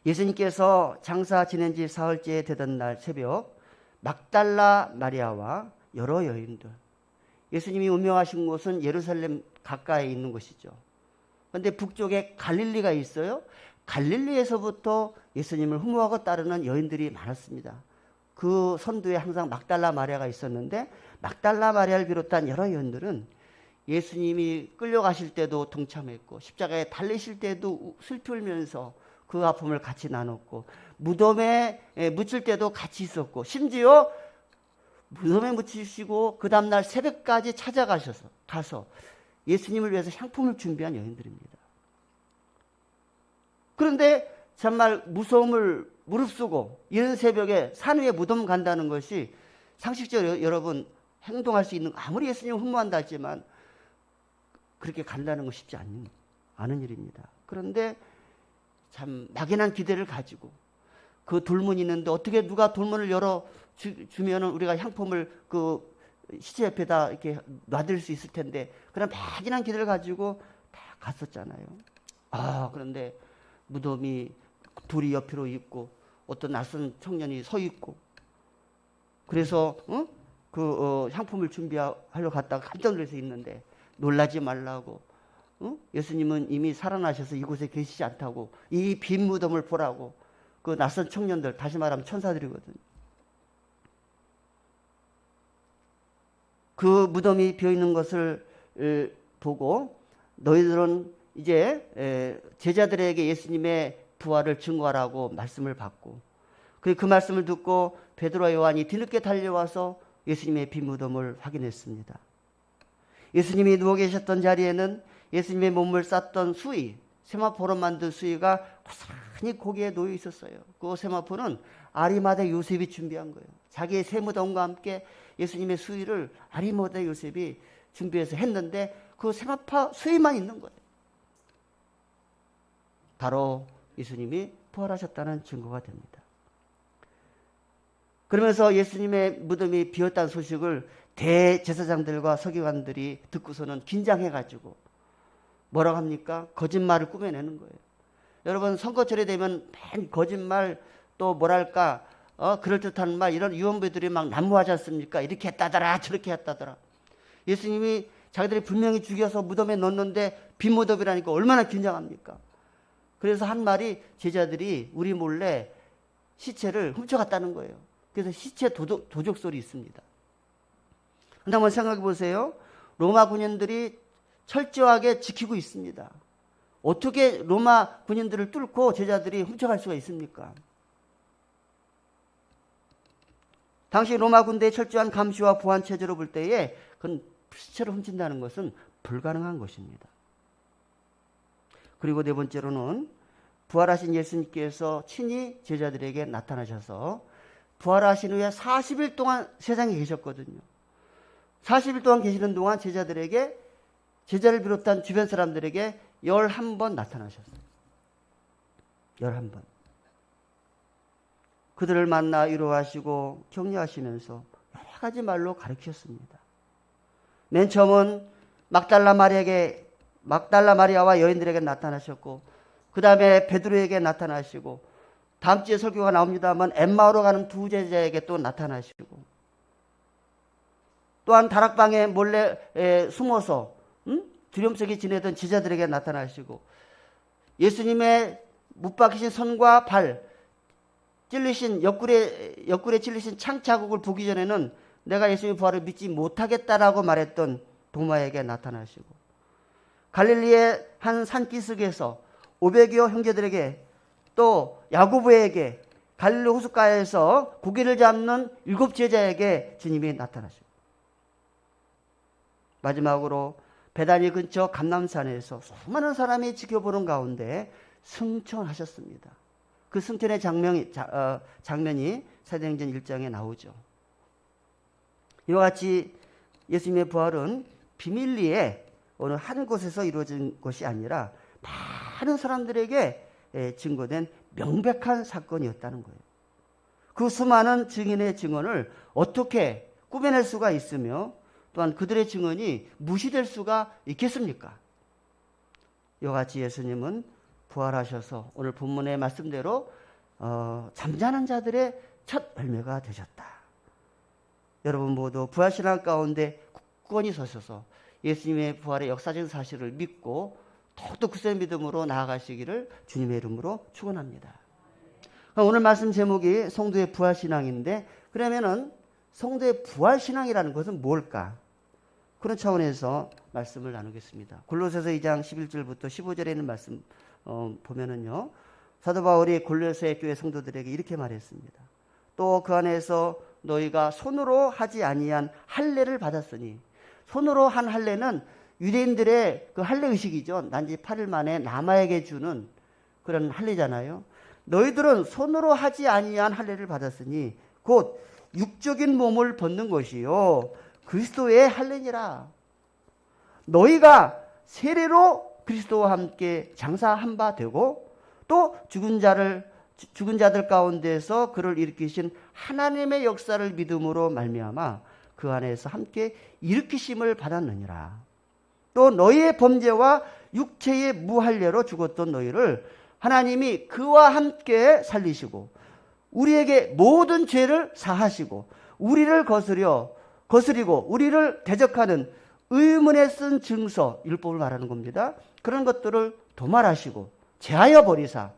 예수님께서 장사 지낸 지 사흘째 되던 날 새벽 막달라 마리아와 여러 여인들 예수님이 운명하신 곳은 예루살렘 가까이에 있는 곳이죠. 그런데 북쪽에 갈릴리가 있어요. 갈릴리에서부터 예수님을 흠모하고 따르는 여인들이 많았습니다. 그 선두에 항상 막달라 마리아가 있었는데 막달라 마리아를 비롯한 여러 여인들은 예수님이 끌려가실 때도 동참했고 십자가에 달리실 때도 슬피 울면서 그 아픔을 같이 나눴고 무덤에 묻힐 때도 같이 있었고 심지어 무덤에 묻히시고 그 다음날 새벽까지 가서 예수님을 위해서 향품을 준비한 여인들입니다. 그런데 정말 무서움을 무릅쓰고 이른 새벽에 산 위에 무덤 간다는 것이 상식적으로 여러분 행동할 수 있는 아무리 예수님을 흠모한다 했지만 그렇게 간다는 건 쉽지 않은 일입니다. 그런데 참 막연한 기대를 가지고 그 돌문이 있는데 어떻게 누가 돌문을 열어 주면은 우리가 향품을 그 시체 옆에다 이렇게 놔둘 수 있을 텐데 그런 막연한 기대를 가지고 다 갔었잖아요. 그런데 무덤이 둘이 옆으로 있고 어떤 낯선 청년이 서 있고 그래서 향품을 준비하러 갔다가 깜짝 놀라서 있는데 놀라지 말라고 예수님은 이미 살아나셔서 이곳에 계시지 않다고 이 빈 무덤을 보라고 그 낯선 청년들 다시 말하면 천사들이거든요. 그 무덤이 비어있는 것을 보고 너희들은 이제 제자들에게 예수님의 부활을 증거하라고 말씀을 받고 그 말씀을 듣고 베드로와 요한이 뒤늦게 달려와서 예수님의 빈 무덤을 확인했습니다. 예수님이 누워 계셨던 자리에는 예수님의 몸을 쌌던 수의, 세마포로 만든 수의가 고스란히 거기에 놓여 있었어요. 그 세마포는 아리마대 요셉이 준비한 거예요. 자기의 세무덤과 함께 예수님의 수의를 아리마대 요셉이 준비해서 했는데 그 세마포 수의만 있는 거예요. 바로 예수님이 부활하셨다는 증거가 됩니다. 그러면서 예수님의 무덤이 비었다는 소식을 대제사장들과 서기관들이 듣고서는 긴장해가지고 뭐라고 합니까? 거짓말을 꾸며내는 거예요. 여러분 선거철이 되면 맨 거짓말 또 뭐랄까 그럴듯한 말 이런 유언부들이 막 난무하지 않습니까? 이렇게 했다더라 저렇게 했다더라. 예수님이 자기들이 분명히 죽여서 무덤에 넣었는데 빈 무덤이라니까 얼마나 긴장합니까? 그래서 한 말이 제자들이 우리 몰래 시체를 훔쳐갔다는 거예요. 그래서 시체 도적 소리 있습니다. 근데 한번 생각해 보세요. 로마 군인들이 철저하게 지키고 있습니다. 어떻게 로마 군인들을 뚫고 제자들이 훔쳐갈 수가 있습니까? 당시 로마 군대의 철저한 감시와 보안 체제로 볼 때에 그건 시체를 훔친다는 것은 불가능한 것입니다. 그리고 네 번째로는 부활하신 예수님께서 친히 제자들에게 나타나셔서 부활하신 후에 40일 동안 세상에 계셨거든요. 40일 동안 계시는 동안 제자들에게, 제자를 비롯한 주변 사람들에게 11번 나타나셨어요. 11번. 그들을 만나 위로하시고 격려하시면서 여러 가지 말로 가르치셨습니다. 맨 처음은 막달라 마리아와 여인들에게 나타나셨고, 그 다음에 베드로에게 나타나시고, 다음 주에 설교가 나옵니다만 엠마오로 가는 두 제자에게 또 나타나시고, 또한 다락방에 몰래 숨어서 두려움속에 지내던 제자들에게 나타나시고, 예수님의 못 박히신 손과 발, 찔리신 옆구리에 찔리신 창 자국을 보기 전에는 내가 예수님의 부활을 믿지 못하겠다라고 말했던 도마에게 나타나시고, 갈릴리의 한 산기슭에서 500여 형제들에게, 또 야고보에게, 갈릴리 호숫가에서 고기를 잡는 7 제자에게 주님이 나타나시고, 마지막으로 베다니 근처 감람산에서 수많은 사람이 지켜보는 가운데 승천하셨습니다. 그 승천의 장면이 사도행전 1장에 나오죠. 이와 같이 예수님의 부활은 비밀리에 어느 한 곳에서 이루어진 것이 아니라 많은 사람들에게 증거된 명백한 사건이었다는 거예요. 그 수많은 증인의 증언을 어떻게 꾸며낼 수가 있으며, 또한 그들의 증언이 무시될 수가 있겠습니까? 이와 같이 예수님은 부활하셔서 오늘 본문의 말씀대로 잠자는 자들의 첫 열매가 되셨다. 여러분 모두 부활신앙 가운데 굳건히 서셔서 예수님의 부활의 역사적인 사실을 믿고 더욱더 굳센 믿음으로 나아가시기를 주님의 이름으로 축원합니다. 오늘 말씀 제목이 성도의 부활신앙인데, 그러면은 성도의 부활신앙이라는 것은 뭘까? 그런 차원에서 말씀을 나누겠습니다. 골로새서 2장 11절부터 15절에 있는 말씀 보면은요, 사도 바울이 골로새 교회 성도들에게 이렇게 말했습니다. 또 그 안에서 너희가 손으로 하지 아니한 할례를 받았으니, 손으로 한 할례는 유대인들의 그 할례 의식이죠. 난지 8일 만에 남아에게 주는 그런 할례잖아요. 너희들은 손으로 하지 아니한 할례를 받았으니 곧 육적인 몸을 벗는 것이요 그리스도의 할례니라. 너희가 세례로 그리스도와 함께 장사한 바 되고, 또 죽은 자들 가운데서 그를 일으키신 하나님의 역사를 믿음으로 말미암아 그 안에서 함께 일으키심을 받았느니라. 또 너희의 범죄와 육체의 무할례로 죽었던 너희를 하나님이 그와 함께 살리시고 우리에게 모든 죄를 사하시고 우리를 거스리고 우리를 대적하는 의문에 쓴 증서, 율법을 말하는 겁니다. 그런 것들을 도말하시고 제하여 버리사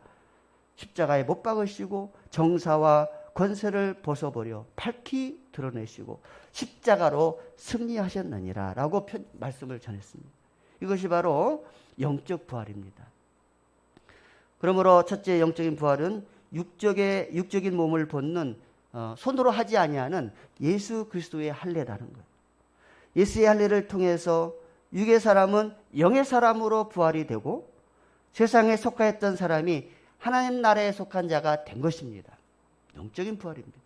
십자가에 못 박으시고 정사와 권세를 벗어버려 밝히 드러내시고 십자가로 승리하셨느니라 라고 말씀을 전했습니다. 이것이 바로 영적 부활입니다. 그러므로 첫째 영적인 부활은 육적인 몸을 벗는 손으로 하지 아니하는 예수 그리스도의 할례라는 거예요. 예수의 할례를 통해서 육의 사람은 영의 사람으로 부활이 되고 세상에 속하였던 사람이 하나님 나라에 속한 자가 된 것입니다. 영적인 부활입니다.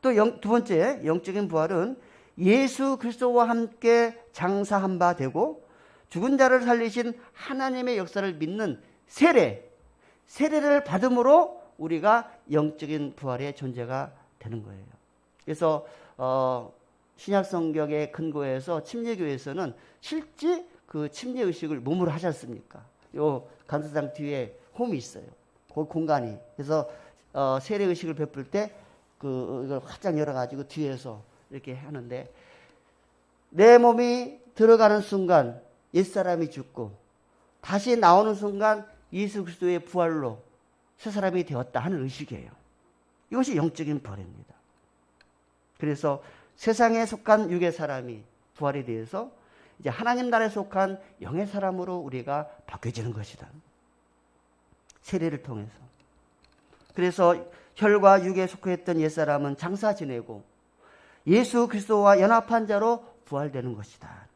또 두 번째 영적인 부활은 예수 그리스도와 함께 장사한 바 되고 죽은 자를 살리신 하나님의 역사를 믿는 세례를 받음으로 우리가 영적인 부활의 존재가 되는 거예요. 그래서 신약 성경의 근거에서 침례교에서는 실제 그 침례 의식을 몸으로 하지 않습니까? 요 감사장 뒤에 홈이 있어요. 그 공간이. 그래서 세례 의식을 베풀 때 이걸 활짝 열어가지고 뒤에서 이렇게 하는데, 내 몸이 들어가는 순간 옛사람이 죽고 다시 나오는 순간 예수 그리스도의 부활로 새 사람이 되었다 하는 의식이에요. 이것이 영적인 부활입니다. 그래서 세상에 속한 육의 사람이 부활에 대해서 이제 하나님 나라에 속한 영의 사람으로 우리가 바뀌어지는 것이다. 세례를 통해서. 그래서 혈과 육에 속했던 옛사람은 장사 지내고 예수 그리스도와 연합한 자로 부활되는 것이다.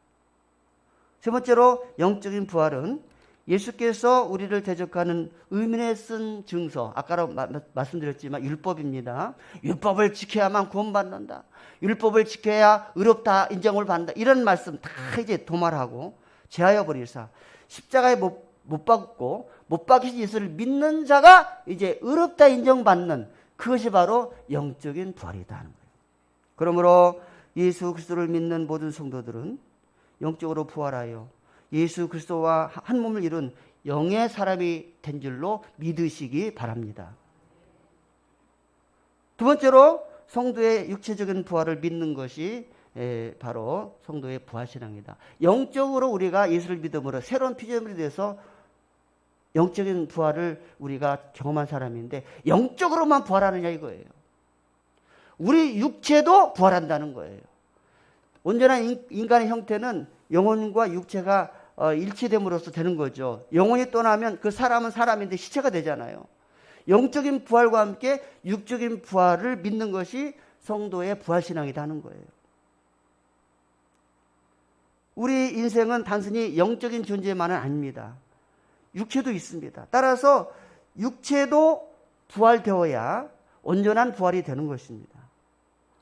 세 번째로 영적인 부활은 예수께서 우리를 대적하는 의민에 쓴 증서, 아까도 말씀드렸지만 율법입니다. 율법을 지켜야만 구원받는다. 율법을 지켜야 의롭다 인정을 받는다. 이런 말씀 다 이제 도말하고 제하여 버리사 십자가에 못 박고 못 박히신 예수를 믿는 자가 이제 의롭다 인정받는 그것이 바로 영적인 부활이다 하는 거예요. 그러므로 예수 그리스도를 믿는 모든 성도들은 영적으로 부활하여 예수 그리스도와 한 몸을 이룬 영의 사람이 된 줄로 믿으시기 바랍니다. 두 번째로 성도의 육체적인 부활을 믿는 것이 바로 성도의 부활신앙이다. 영적으로 우리가 예수를 믿음으로 새로운 피조물이 돼서 영적인 부활을 우리가 경험한 사람인데 영적으로만 부활하느냐 이거예요. 우리 육체도 부활한다는 거예요. 온전한 인간의 형태는 영혼과 육체가 일치됨으로써 되는 거죠. 영혼이 떠나면 그 사람은 사람인데 시체가 되잖아요. 영적인 부활과 함께 육적인 부활을 믿는 것이 성도의 부활신앙이다 하는 거예요. 우리 인생은 단순히 영적인 존재만은 아닙니다. 육체도 있습니다. 따라서 육체도 부활되어야 온전한 부활이 되는 것입니다.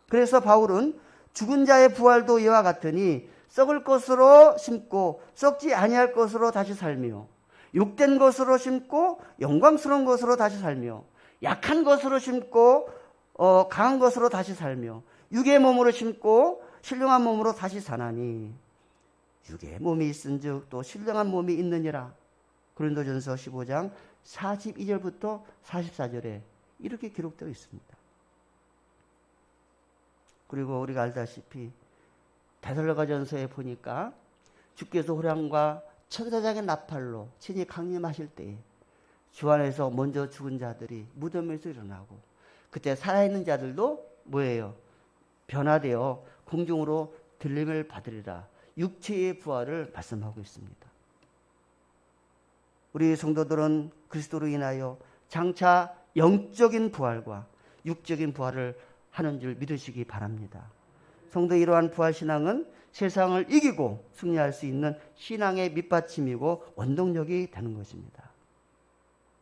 그래서 바울은 죽은 자의 부활도 이와 같으니 썩을 것으로 심고 썩지 아니할 것으로 다시 살며 욕된 것으로 심고 영광스러운 것으로 다시 살며 약한 것으로 심고 강한 것으로 다시 살며 육의 몸으로 심고 신령한 몸으로 다시 사나니 육의 몸이 있은즉 또 신령한 몸이 있느니라. 고린도전서 15장 42절부터 44절에 이렇게 기록되어 있습니다. 그리고 우리가 알다시피 데살로니가전서에 보니까 주께서 호령과 천사장의 나팔로 친히 강림하실 때에 주 안에서 먼저 죽은 자들이 무덤에서 일어나고 그때 살아있는 자들도 뭐예요? 변화되어 공중으로 들림을 받으리라. 육체의 부활을 말씀하고 있습니다. 우리 성도들은 그리스도로 인하여 장차 영적인 부활과 육적인 부활을 하는 줄 믿으시기 바랍니다. 성도의 이러한 부활신앙은 세상을 이기고 승리할 수 있는 신앙의 밑받침이고 원동력이 되는 것입니다.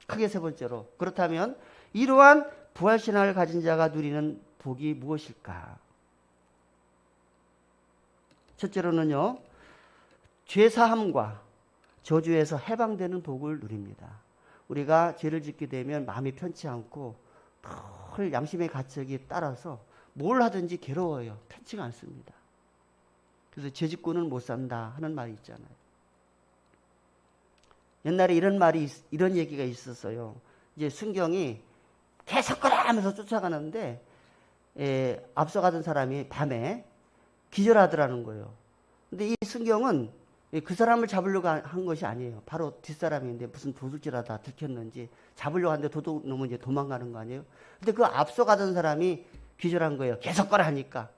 크게 세 번째로, 그렇다면 이러한 부활신앙을 가진 자가 누리는 복이 무엇일까? 첫째로는요, 죄사함과 저주에서 해방되는 복을 누립니다. 우리가 죄를 짓게 되면 마음이 편치 않고 늘 양심의 가책이 따라서 뭘 하든지 괴로워요. 편치가 않습니다. 그래서 죄 짓고는 못 산다 하는 말이 있잖아요. 옛날에 이런 얘기가 있었어요. 이제 순경이 계속 거라 하면서 쫓아가는데 앞서가던 사람이 밤에 기절하더라는 거예요. 근데 이 순경은 그 사람을 잡으려고 한 것이 아니에요. 바로 뒷사람인데 무슨 도둑질하다 들켰는지 잡으려고 하는데 도둑놈은 이제 도망가는 거 아니에요. 근데 그 앞서가던 사람이 기절한 거예요. 계속 거라 하니까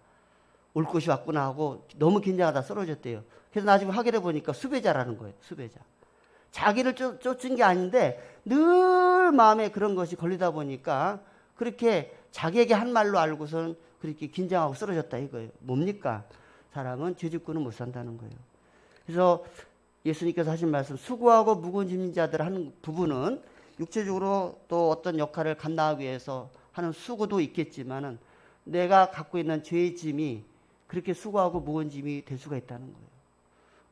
올 것이 왔구나 하고 너무 긴장하다 쓰러졌대요. 그래서 나중에 확인해 보니까 수배자라는 거예요. 수배자. 자기를 쫓은 게 아닌데 늘 마음에 그런 것이 걸리다 보니까 그렇게 자기에게 한 말로 알고선 그렇게 긴장하고 쓰러졌다 이거예요. 뭡니까? 사람은 죄 짓고는 못 산다는 거예요. 그래서 예수님께서 하신 말씀, 수고하고 무거운 짐진 자들 하는 부분은 육체적으로 또 어떤 역할을 감당하기 위해서 하는 수고도 있겠지만은 내가 갖고 있는 죄의 짐이 그렇게 수고하고 무거운 짐이 될 수가 있다는 거예요.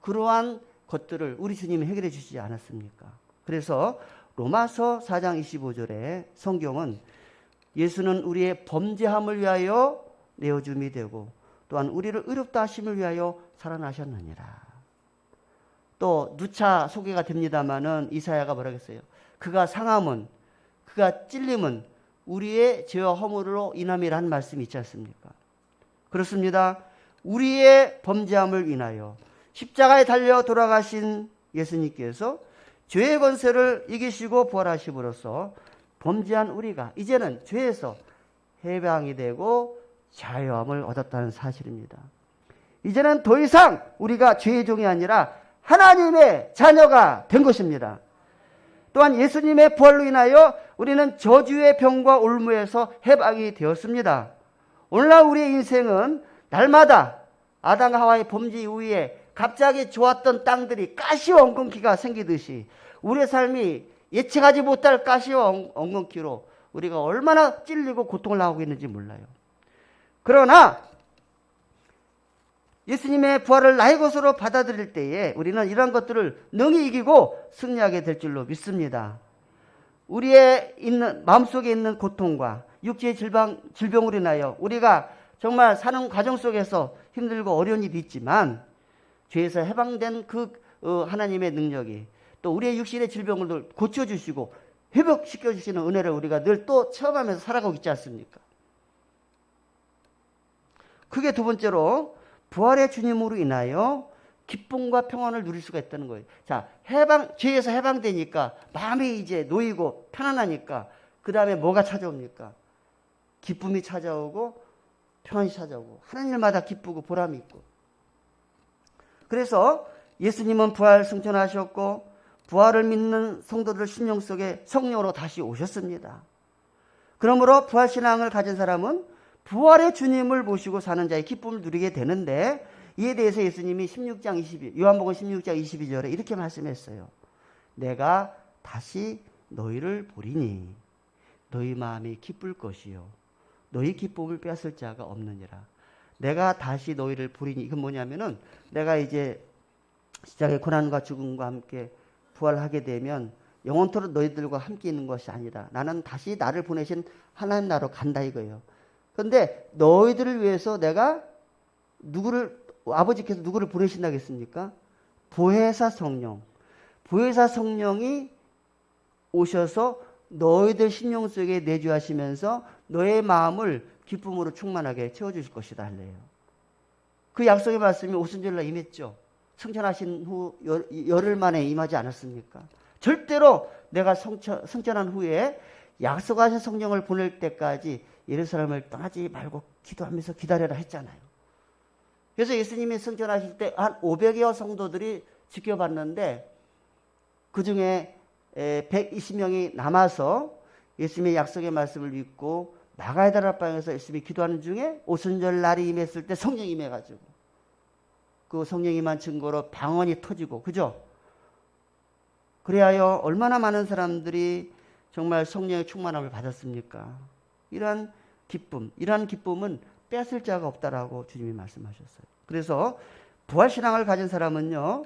그러한 것들을 우리 주님이 해결해 주시지 않았습니까? 그래서 로마서 4장 25절에 성경은 예수는 우리의 범죄함을 위하여 내어줌이 되고 또한 우리를 의롭다 하심을 위하여 살아나셨느니라. 또 누차 소개가 됩니다마는 이사야가 뭐라고 했어요? 그가 상함은, 그가 찔림은 우리의 죄와 허물로 인함이라는 말씀이 있지 않습니까? 그렇습니다. 우리의 범죄함을 인하여 십자가에 달려 돌아가신 예수님께서 죄의 권세를 이기시고 부활하심으로써 범죄한 우리가 이제는 죄에서 해방이 되고 자유함을 얻었다는 사실입니다. 이제는 더 이상 우리가 죄의 종이 아니라 하나님의 자녀가 된 것입니다. 또한 예수님의 부활로 인하여 우리는 저주의 병과 올무에서 해방이 되었습니다. 오늘날 우리의 인생은 날마다 아담과 하와의 범죄 이후에 갑자기 좋았던 땅들이 가시와 엉겅퀴가 생기듯이 우리의 삶이 예측하지 못할 가시와 엉겅퀴로 우리가 얼마나 찔리고 고통을 당하고 있는지 몰라요. 그러나 예수님의 부활을 나의 것으로 받아들일 때에 우리는 이러한 것들을 능히 이기고 승리하게 될 줄로 믿습니다. 우리의 마음속에 있는 고통과 육체의 질병으로 인하여 우리가 정말 사는 과정 속에서 힘들고 어려운 일이 있지만 죄에서 해방된 그 하나님의 능력이 또 우리의 육신의 질병을 고쳐주시고 회복시켜주시는 은혜를 우리가 늘 또 체험하면서 살아가고 있지 않습니까? 그게 두 번째로 부활의 주님으로 인하여 기쁨과 평안을 누릴 수가 있다는 거예요. 자, 죄에서 해방되니까 마음이 이제 놓이고 편안하니까 그 다음에 뭐가 찾아옵니까? 기쁨이 찾아오고 평안이 찾아오고 하는 일마다 기쁘고 보람이 있고. 그래서 예수님은 부활 승천하셨고 부활을 믿는 성도들 심령 속에 성령으로 다시 오셨습니다. 그러므로 부활신앙을 가진 사람은 부활의 주님을 모시고 사는 자의 기쁨을 누리게 되는데 이에 대해서 예수님이 요한복음 16장 22절에 이렇게 말씀했어요. 내가 다시 너희를 보리니 너희 마음이 기쁠 것이요 너희 기쁨을 빼앗을 자가 없느니라. 내가 다시 너희를 보리니 이건 뭐냐면은 내가 이제 십자가의 고난과 죽음과 함께 부활하게 되면 영원토록 너희들과 함께 있는 것이 아니라 나는 다시 나를 보내신 하나님 나라로 간다 이거예요. 그런데 너희들을 위해서 내가 아버지께서 누구를 보내신다겠습니까? 보혜사 성령. 보혜사 성령이 오셔서 너희들 심령 속에 내주하시면서 너의 마음을 기쁨으로 충만하게 채워주실 것이다 할래요. 그 약속의 말씀이 오순절날 임했죠. 승천하신 후 열흘 만에 임하지 않았습니까? 절대로 내가 승천한 후에 약속하신 성령을 보낼 때까지 예루살렘을 떠나지 말고 기도하면서 기다려라 했잖아요. 그래서 예수님이 승천하실 때 한 500여 성도들이 지켜봤는데 그 중에 120명이 남아서 예수님의 약속의 말씀을 믿고 나가야 될 앞방에서 예수님이 기도하는 중에 오순절 날이 임했을 때 성령이 임해가지고 그 성령이 임한 증거로 방언이 터지고 그죠? 그래야 얼마나 많은 사람들이 정말 성령의 충만함을 받았습니까? 이러한 기쁨은 뺏을 자가 없다라고 주님이 말씀하셨어요. 그래서 부활신앙을 가진 사람은요,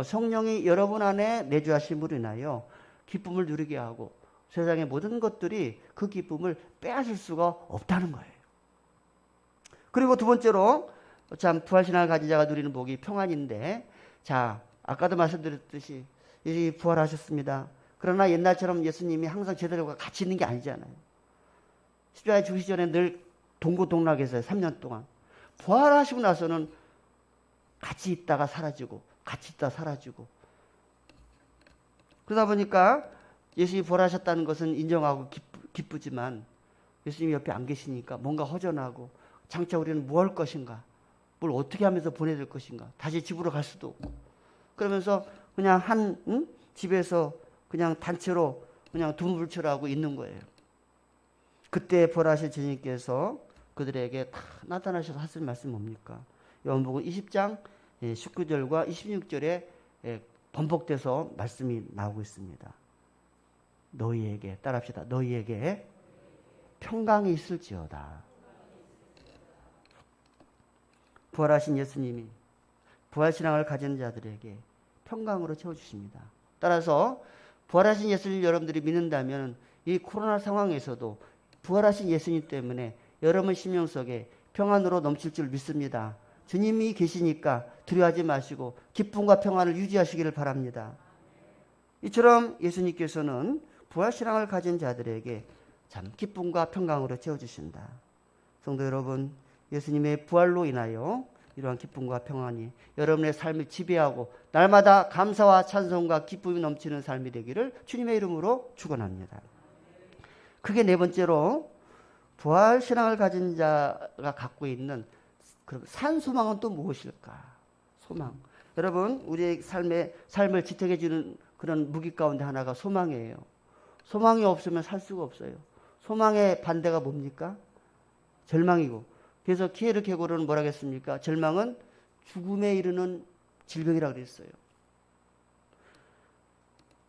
성령이 여러분 안에 내주하심으로 인하여 기쁨을 누리게 하고 세상의 모든 것들이 그 기쁨을 빼앗을 수가 없다는 거예요. 그리고 두 번째로 참 부활신앙을 가진 자가 누리는 복이 평안인데, 자, 아까도 말씀드렸듯이 예수님이 부활하셨습니다. 그러나 옛날처럼 예수님이 항상 제자들과 같이 있는 게 아니잖아요. 십자가에 죽으시 전에 늘 동고동락했어요. 3년 동안. 부활하시고 나서는 같이 있다가 사라지고 같이 있다가 사라지고 그러다 보니까 예수님이 부활하셨다는 것은 인정하고 기쁘지만 예수님이 옆에 안 계시니까 뭔가 허전하고 장차 우리는 뭐 할 것인가, 뭘 어떻게 하면서 보내야 될 것인가, 다시 집으로 갈 수도 없고 그러면서 그냥 집에서 그냥 단체로 그냥 둔불철하고 있는 거예요. 그때 부활하신 주님께서 그들에게 다 나타나셔서 하신 말씀이 뭡니까? 요한복음 20장 19절과 26절에 번복돼서 말씀이 나오고 있습니다. 너희에게, 따라합시다. 너희에게 평강이 있을지어다. 부활하신 예수님이 부활신앙을 가진 자들에게 평강으로 채워주십니다. 따라서 부활하신 예수님 여러분들이 믿는다면 이 코로나 상황에서도 부활하신 예수님 때문에 여러분 심령 속에 평안으로 넘칠 줄 믿습니다. 주님이 계시니까 두려워하지 마시고 기쁨과 평안을 유지하시기를 바랍니다. 이처럼 예수님께서는 부활신앙을 가진 자들에게 참 기쁨과 평강으로 채워주신다. 성도 여러분, 예수님의 부활로 인하여 이러한 기쁨과 평안이 여러분의 삶을 지배하고 날마다 감사와 찬송과 기쁨이 넘치는 삶이 되기를 주님의 이름으로 축원합니다. 그게 네 번째로 부활신앙을 가진 자가 갖고 있는 산 소망은 또 무엇일까? 소망. 여러분, 우리의 삶을 지탱해 주는 그런 무기 가운데 하나가 소망이에요. 소망이 없으면 살 수가 없어요. 소망의 반대가 뭡니까? 절망이고. 그래서 키에르케고르는 뭐라 했습니까? 절망은 죽음에 이르는 질병이라고 그랬어요.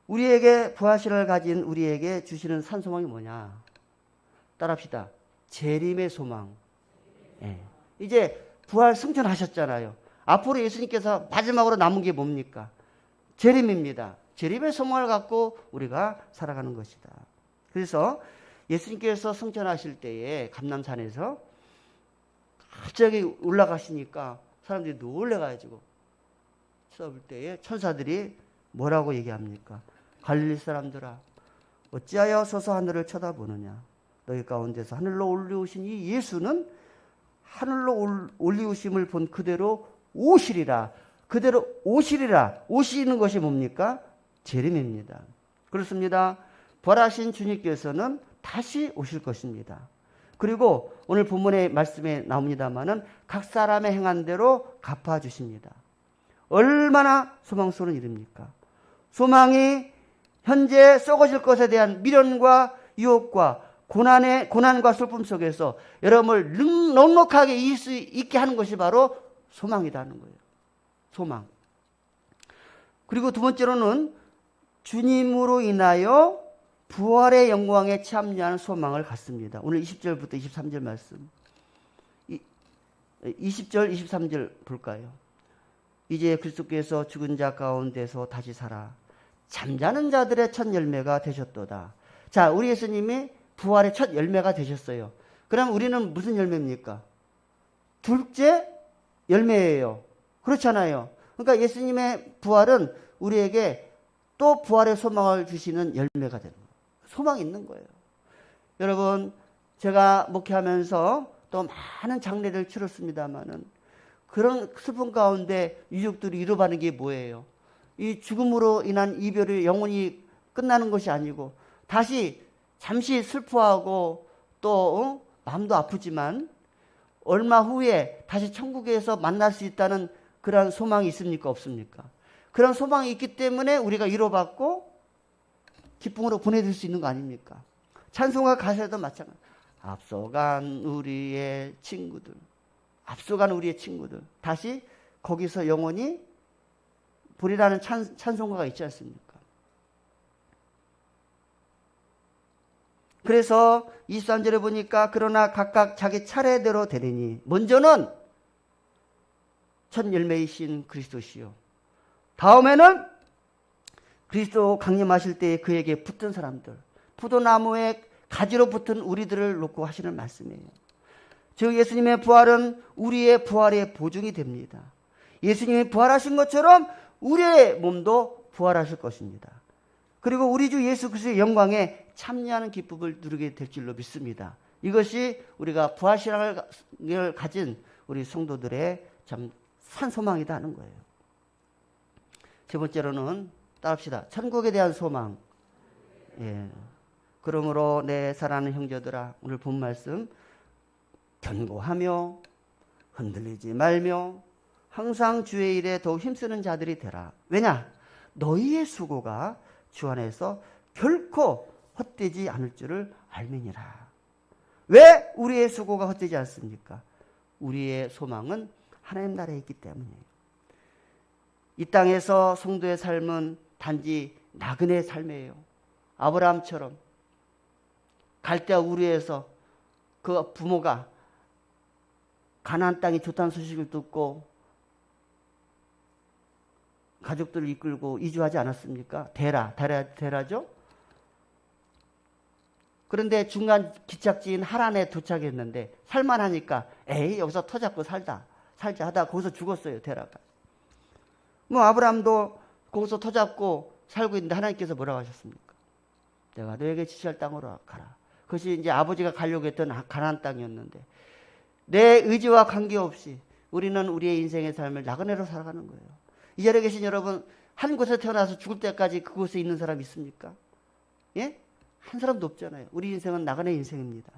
우리에게 부활신을 가진 우리에게 주시는 산 소망이 뭐냐? 따라합시다. 재림의 소망. 예. 이제 부활 승천하셨잖아요. 앞으로 예수님께서 마지막으로 남은 게 뭡니까? 재림입니다. 재림의 소망을 갖고 우리가 살아가는 것이다. 그래서 예수님께서 승천하실 때에 감람산에서 갑자기 올라가시니까 사람들이 놀래가지고 쳐다볼 때에 천사들이 뭐라고 얘기합니까? 갈릴리 사람들아, 어찌하여 서서 하늘을 쳐다보느냐? 너희 가운데서 하늘로 올리우신 이 예수는 하늘로 올리우심을 본 그대로 오시리라. 그대로 오시리라. 오시는 것이 뭡니까? 재림입니다. 그렇습니다. 부활하신 주님께서는 다시 오실 것입니다. 그리고 오늘 본문의 말씀에 나옵니다마는 각 사람의 행한 대로 갚아주십니다. 얼마나 소망스러운 일입니까? 소망이 현재 썩어질 것에 대한 미련과 유혹과 고난과 슬픔 속에서 여러분을 넉넉하게 이길 수 있게 하는 것이 바로 소망이라는 거예요. 소망. 그리고 두 번째로는 주님으로 인하여 부활의 영광에 참여하는 소망을 갖습니다. 오늘 20절부터 23절 말씀. 20절, 23절 볼까요? 이제 그리스도께서 죽은 자 가운데서 다시 살아 잠자는 자들의 첫 열매가 되셨도다. 자, 우리 예수님이 부활의 첫 열매가 되셨어요. 그럼 우리는 무슨 열매입니까? 둘째 열매예요. 그렇잖아요. 그러니까 예수님의 부활은 우리에게 또 부활의 소망을 주시는 열매가 되는 거예요. 소망이 있는 거예요. 여러분, 제가 목회하면서 또 많은 장례를 치렀습니다마는 그런 슬픔 가운데 유족들이 위로받는 게 뭐예요? 이 죽음으로 인한 이별이 영원히 끝나는 것이 아니고 다시 잠시 슬퍼하고 또 마음도 아프지만 얼마 후에 다시 천국에서 만날 수 있다는 그런 소망이 있습니까? 없습니까? 그런 소망이 있기 때문에 우리가 위로받고 기쁨으로 보내줄 수 있는 거 아닙니까? 찬송가 가사에도 마찬가지. 앞서간 우리의 친구들. 앞서간 우리의 친구들. 다시 거기서 영원히 보리라는 찬송가가 있지 않습니까? 그래서 23절에 보니까 그러나 각각 자기 차례대로 되리니 먼저는 첫 열매이신 그리스도시요. 다음에는 그리스도 강림하실 때에 그에게 붙은 사람들, 포도나무에 가지로 붙은 우리들을 놓고 하시는 말씀이에요. 즉 예수님의 부활은 우리의 부활의 보증이 됩니다. 예수님이 부활하신 것처럼 우리의 몸도 부활하실 것입니다. 그리고 우리 주 예수 그리스도의 영광에 참여하는 기쁨을 누리게 될 줄로 믿습니다. 이것이 우리가 부활신앙을 가진 우리 성도들의 참 산 소망이다 하는 거예요. 세 번째로는 따릅시다. 천국에 대한 소망. 예. 그러므로 내 사랑하는 형제들아, 오늘 본 말씀 견고하며 흔들리지 말며 항상 주의 일에 더욱 힘쓰는 자들이 되라. 왜냐? 너희의 수고가 주 안에서 결코 헛되지 않을 줄을 알미니라. 왜 우리의 수고가 헛되지 않습니까? 우리의 소망은 하나님 나라에 있기 때문이에요. 이 땅에서 성도의 삶은 단지 나그네의 삶이에요. 아브라함처럼 갈대아 우르에서 그 부모가 가나안 땅이 좋다는 소식을 듣고 가족들을 이끌고 이주하지 않았습니까? 데라죠? 그런데 중간 기착지인 하란에 도착했는데 살만하니까 에이 여기서 터잡고 살자 하다 거기서 죽었어요. 데라가. 뭐 아브라함도 거기서 터잡고 살고 있는데 하나님께서 뭐라고 하셨습니까? 내가 너에게 지시할 땅으로 가라. 그것이 이제 아버지가 가려고 했던 가나안 땅이었는데 내 의지와 관계없이 우리는 우리의 인생의 삶을 나그네로 살아가는 거예요. 이 자리에 계신 여러분, 한 곳에 태어나서 죽을 때까지 그곳에 있는 사람 있습니까? 예? 한 사람도 없잖아요. 우리 인생은 나그네 인생입니다.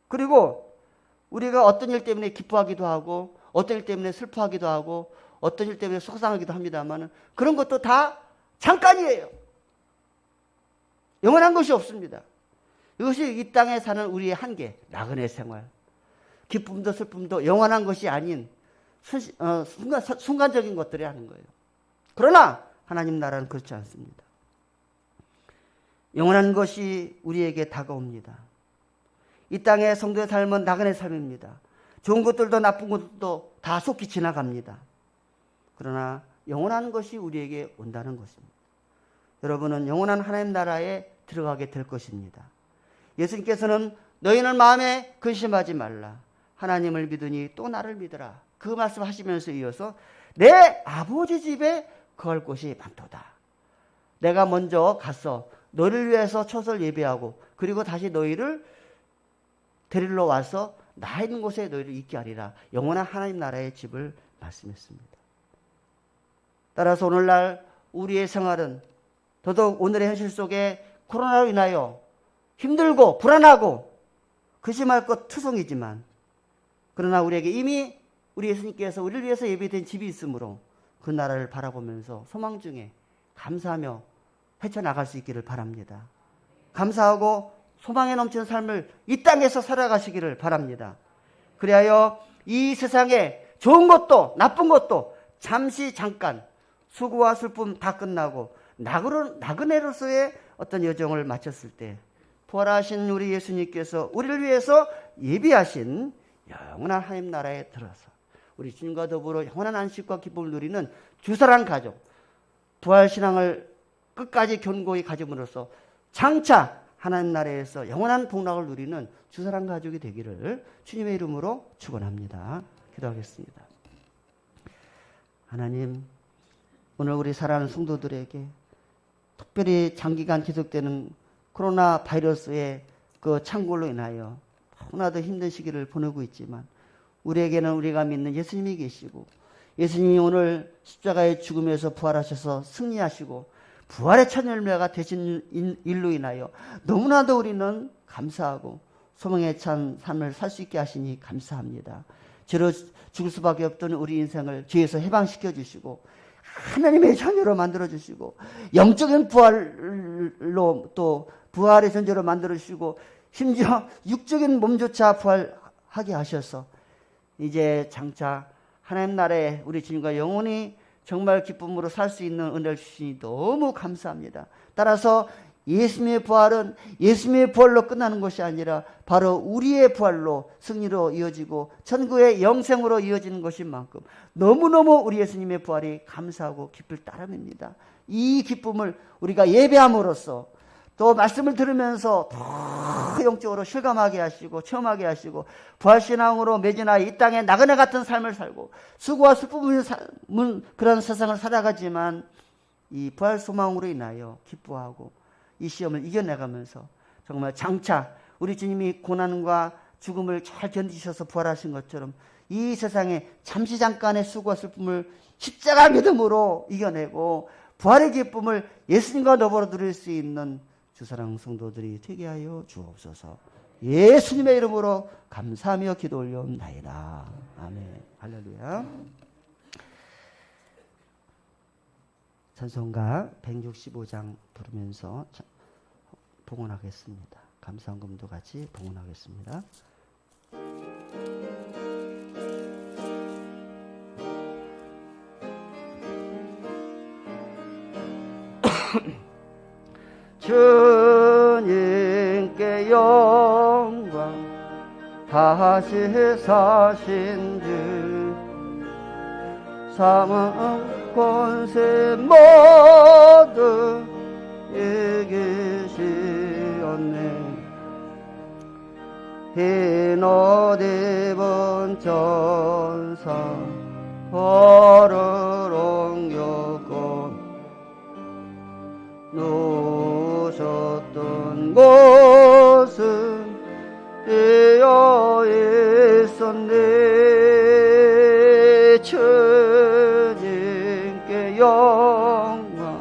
그리고 우리가 어떤 일 때문에 기뻐하기도 하고 어떤 일 때문에 슬퍼하기도 하고 어떤 일 때문에 속상하기도 합니다만 그런 것도 다 잠깐이에요. 영원한 것이 없습니다. 이것이 이 땅에 사는 우리의 한계, 나그네 생활. 기쁨도 슬픔도 영원한 것이 아닌 순간적인 것들이 하는 거예요. 그러나 하나님 나라는 그렇지 않습니다. 영원한 것이 우리에게 다가옵니다. 이 땅의 성도의 삶은 나그네 삶입니다. 좋은 것들도 나쁜 것들도 다 속히 지나갑니다. 그러나 영원한 것이 우리에게 온다는 것입니다. 여러분은 영원한 하나님 나라에 들어가게 될 것입니다. 예수님께서는 너희는 마음에 근심하지 말라. 하나님을 믿으니 또 나를 믿으라. 그 말씀 하시면서 이어서 내 아버지 집에 거할 곳이 많도다. 내가 먼저 가서 너를 위해서 처소를 예배하고 그리고 다시 너희를 데리러 와서 나 있는 곳에 너희를 있게 하리라. 영원한 하나님 나라의 집을 말씀했습니다. 따라서 오늘날 우리의 생활은 더더욱 오늘의 현실 속에 코로나로 인하여 힘들고 불안하고 근심할 것 투성이지만 그러나 우리에게 이미 우리 예수님께서 우리를 위해서 예비된 집이 있으므로 그 나라를 바라보면서 소망 중에 감사하며 헤쳐나갈 수 있기를 바랍니다. 감사하고 소망에 넘치는 삶을 이 땅에서 살아가시기를 바랍니다. 그리하여 이 세상에 좋은 것도 나쁜 것도 잠시 잠깐 수고와 슬픔 다 끝나고 나그네로서의 어떤 여정을 마쳤을 때 부활하신 우리 예수님께서 우리를 위해서 예비하신 영원한 하나님 나라에 들어서 우리 주님과 더불어 영원한 안식과 기쁨을 누리는 주사랑 가족, 부활신앙을 끝까지 견고히 가짐으로써 장차 하나님 나라에서 영원한 복락을 누리는 주사랑 가족이 되기를 주님의 이름으로 축원합니다. 기도하겠습니다. 하나님, 오늘 우리 사랑하는 성도들에게 특별히 장기간 계속되는 코로나 바이러스의 그 창궐로 인하여 너무나도 힘든 시기를 보내고 있지만 우리에게는 우리가 믿는 예수님이 계시고 예수님이 오늘 십자가의 죽음에서 부활하셔서 승리하시고 부활의 첫 열매가 되신 일로 인하여 너무나도 우리는 감사하고 소망에 찬 삶을 살 수 있게 하시니 감사합니다. 죄로 죽을 수밖에 없던 우리 인생을 죄에서 해방시켜 주시고 하나님의 자녀로 만들어 주시고 영적인 부활로 또 부활의 존재로 만들어 주시고 심지어 육적인 몸조차 부활하게 하셔서 이제 장차 하나님 나라에 우리 주님과 영원히 정말 기쁨으로 살 수 있는 은혜를 주시니 너무 감사합니다. 따라서 예수님의 부활은 예수님의 부활로 끝나는 것이 아니라 바로 우리의 부활로 승리로 이어지고 천국의 영생으로 이어지는 것인 만큼 너무너무 우리 예수님의 부활이 감사하고 기쁠 따름입니다. 이 기쁨을 우리가 예배함으로써 또 말씀을 들으면서 더 영적으로 실감하게 하시고 체험하게 하시고 부활신앙으로 매진하여 이 땅에 나그네 같은 삶을 살고 수고와 슬픔을 삶은 그런 세상을 살아가지만 이 부활 소망으로 인하여 기뻐하고 이 시험을 이겨내가면서 정말 장차 우리 주님이 고난과 죽음을 잘 견디셔서 부활하신 것처럼 이 세상에 잠시 잠깐의 수고와 슬픔을 십자가 믿음으로 이겨내고 부활의 기쁨을 예수님과 더불어 누릴 수 있는 주사랑 성도들이 되게 하여 주옵소서. 예수님의 이름으로 감사하며 기도 올려옵나이다. 아멘. 할렐루야. 찬송가 165장 부르면서 봉헌하겠습니다. 감사헌금도 같이 봉헌하겠습니다. 주님께 영광 다시 사신 주 사망 권세 모두 이기시었네. 흰 옷 입은 전사 벌을 옮겼고 누우셨던 곳은 비어 있었네. 주님께 영광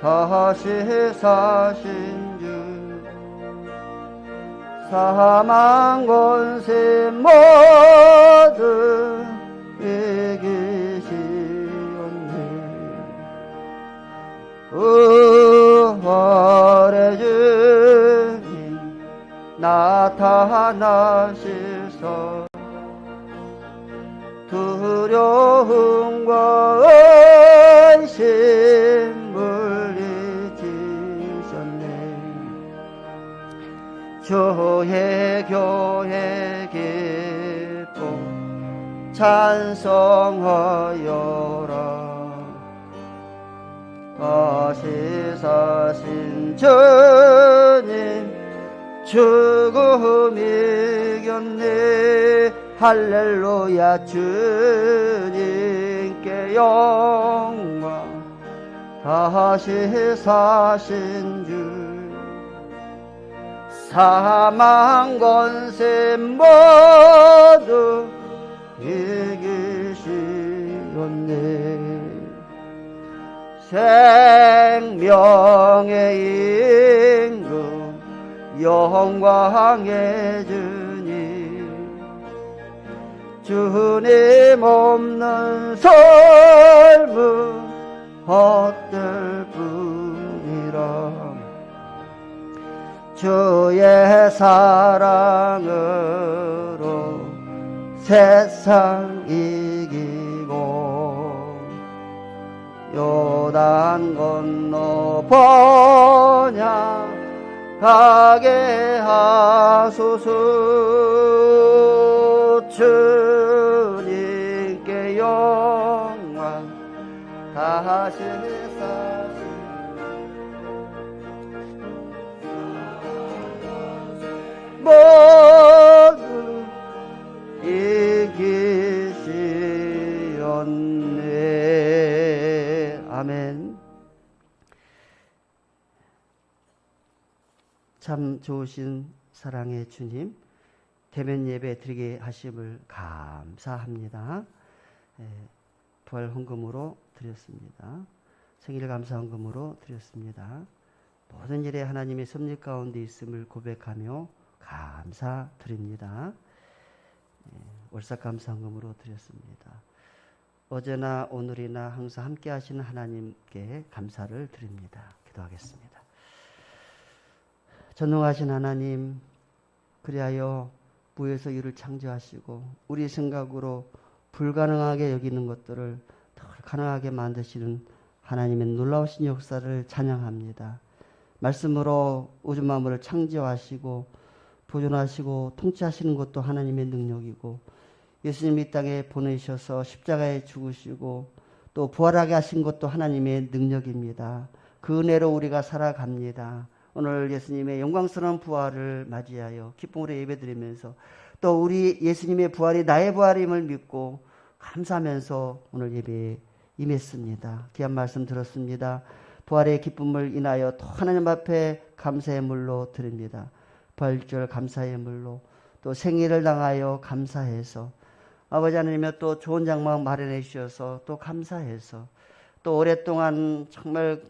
다시 사신 주 사망 권세 모두 이기시었네. 부활의 하시소. 두려움과 의심 물리치셨네. 주의 교회 기쁨 찬송하여라. 거시사신 주님 죽음 이겼네. 할렐루야. 주님께 영광. 다시 사신 주 사망 권세 모두 이기시었네. 생명의 임금 영광의 주님, 주님 없는 삶은 헛될 뿐이라. 주의 사랑으로 세상 이기고 요단 건너 번향하게 하소서. 주님께 영광 다시 사시 모두 이기시었네. 아멘. 참 좋으신 사랑의 주님, 대면 예배 드리게 하심을 감사합니다. 부활 헌금으로 드렸습니다. 생일 감사 헌금으로 드렸습니다. 모든 일에 하나님의 섭리 가운데 있음을 고백하며 감사드립니다. 월삭 감사 헌금으로 드렸습니다. 어제나 오늘이나 항상 함께 하시는 하나님께 감사를 드립니다. 기도하겠습니다. 전능하신 하나님, 그리하여 무에서 유를 창조하시고 우리 생각으로 불가능하게 여기는 것들을 더 가능하게 만드시는 하나님의 놀라우신 역사를 찬양합니다. 말씀으로 우주 만물을 창조하시고 보존하시고 통치하시는 것도 하나님의 능력이고, 예수님 이 땅에 보내셔서 십자가에 죽으시고 또 부활하게 하신 것도 하나님의 능력입니다. 그 은혜로 우리가 살아갑니다. 오늘 예수님의 영광스러운 부활을 맞이하여 기쁨으로 예배드리면서 또 우리 예수님의 부활이 나의 부활임을 믿고 감사하면서 오늘 예배에 임했습니다. 귀한 말씀 들었습니다. 부활의 기쁨을 인하여 또 하나님 앞에 감사의 물로 드립니다. 부활절 감사의 물로, 또 생일을 당하여 감사해서, 아버지 하나님의 또 좋은 장막 마련해 주셔서 또 감사해서, 또 오랫동안 정말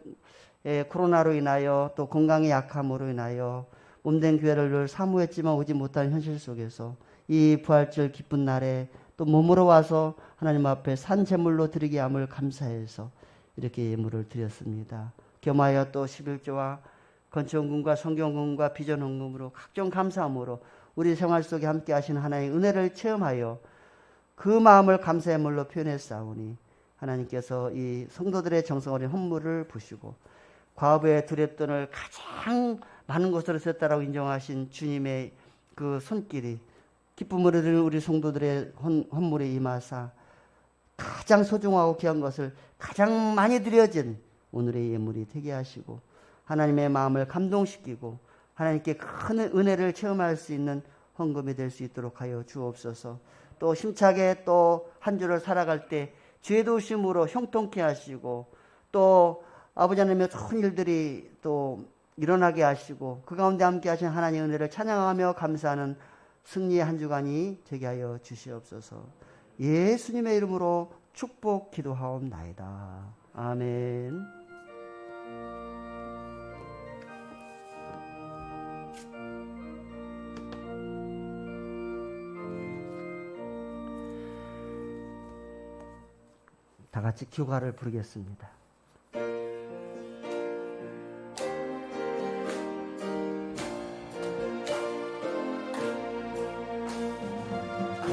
코로나로 인하여 또 건강의 약함으로 인하여 몸된 교회를 늘 사모했지만 오지 못한 현실 속에서 이 부활절 기쁜 날에 또 몸으로 와서 하나님 앞에 산 제물로 드리게 함을 감사해서 이렇게 예물을 드렸습니다. 겸하여 또 11조와 건축헌금과 성경헌금과 비전헌금으로 각종 감사함으로 우리 생활 속에 함께 하신 하나님의 은혜를 체험하여 그 마음을 감사의 물로 표현했사오니 하나님께서 이 성도들의 정성 어린 헌물을 보시고 과부의 두렵돈을 가장 많은 것으로 썼다라고 인정하신 주님의 그 손길이 기쁨으로 드리는 우리 성도들의 헌물에 임하사 가장 소중하고 귀한 것을 가장 많이 드려진 오늘의 예물이 되게 하시고 하나님의 마음을 감동시키고 하나님께 큰 은혜를 체험할 수 있는 헌금이 될 수 있도록 하여 주옵소서. 또 힘차게 또 한 주를 살아갈 때 주의 도우심으로 형통케 하시고 또 아버지 하나님의 좋은 일들이 또 일어나게 하시고 그 가운데 함께 하신 하나님의 은혜를 찬양하며 감사하는 승리의 한 주간이 되게 하여 주시옵소서. 예수님의 이름으로 축복 기도하옵나이다. 아멘. 다 같이 교가를 부르겠습니다.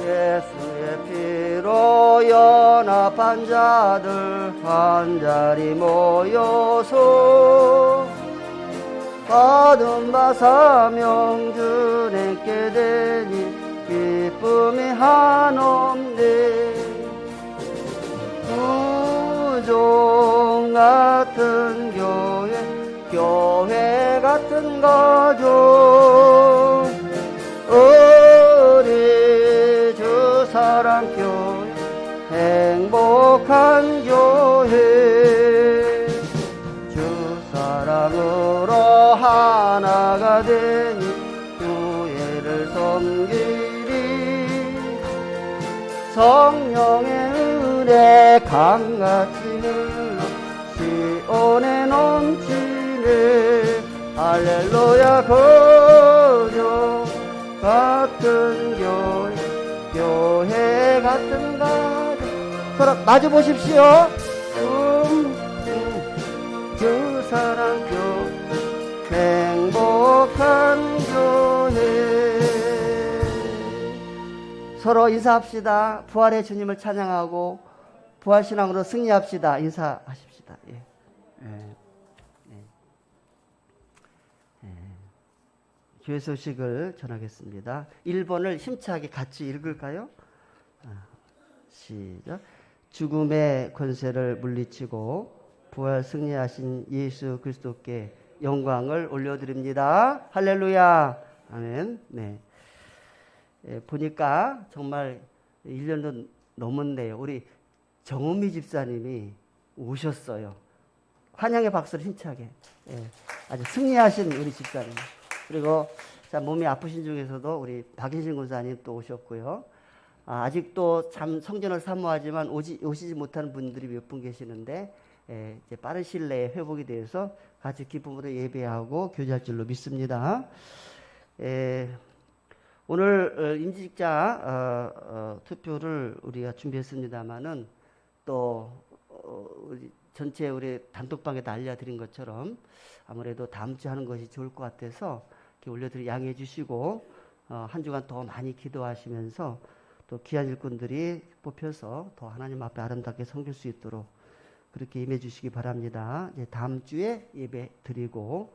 예수의 피로 연합한 자들 한자리 모여서 받은 바 사명 주님께 되니 기쁨이 한없네. 구종 같은 교회 같은 가족, 우리 주 사랑 교회, 행복한 교회, 주 사랑으로 하나가 되니 교회를 섬기리. 성령의 은혜 강같이 흘러 시온에 넘치네. 할렐루야. 거저 같은 교회 같은 가족, 서로 마주 보십시오. 주 사랑 교회, 행복한 교회. 서로 인사합시다. 부활의 주님을 찬양하고 부활신앙으로 승리합시다. 인사하십시다. 예. 교회 소식을 전하겠습니다. 1번을 힘차게 같이 읽을까요? 시작. 죽음의 권세를 물리치고 부활 승리하신 예수 그리스도께 영광을 올려드립니다. 할렐루야. 아멘. 네. 보니까 정말 1년도 넘었네요. 우리 정은미 집사님이 오셨어요. 환영의 박수를 힘차게. 아주 승리하신 우리 집사님. 그리고 몸이 아프신 중에서도 우리 박인신 군사님 또 오셨고요. 아직도 참 성전을 사모하지만 오시지 못하는 분들이 몇 분 계시는데 이제 빠른 시일 내에 회복이 되어서 같이 기쁨으로 예배하고 교제할 줄로 믿습니다. 오늘 임직자 투표를 우리가 준비했습니다만은 또 우리 전체 우리 단톡방에다 알려드린 것처럼 아무래도 다음 주 하는 것이 좋을 것 같아서 이렇게 올려드리 양해해 주시고 한 주간 더 많이 기도하시면서 또 귀한 일꾼들이 뽑혀서 더 하나님 앞에 아름답게 섬길 수 있도록 그렇게 임해 주시기 바랍니다. 이제 다음 주에 예배 드리고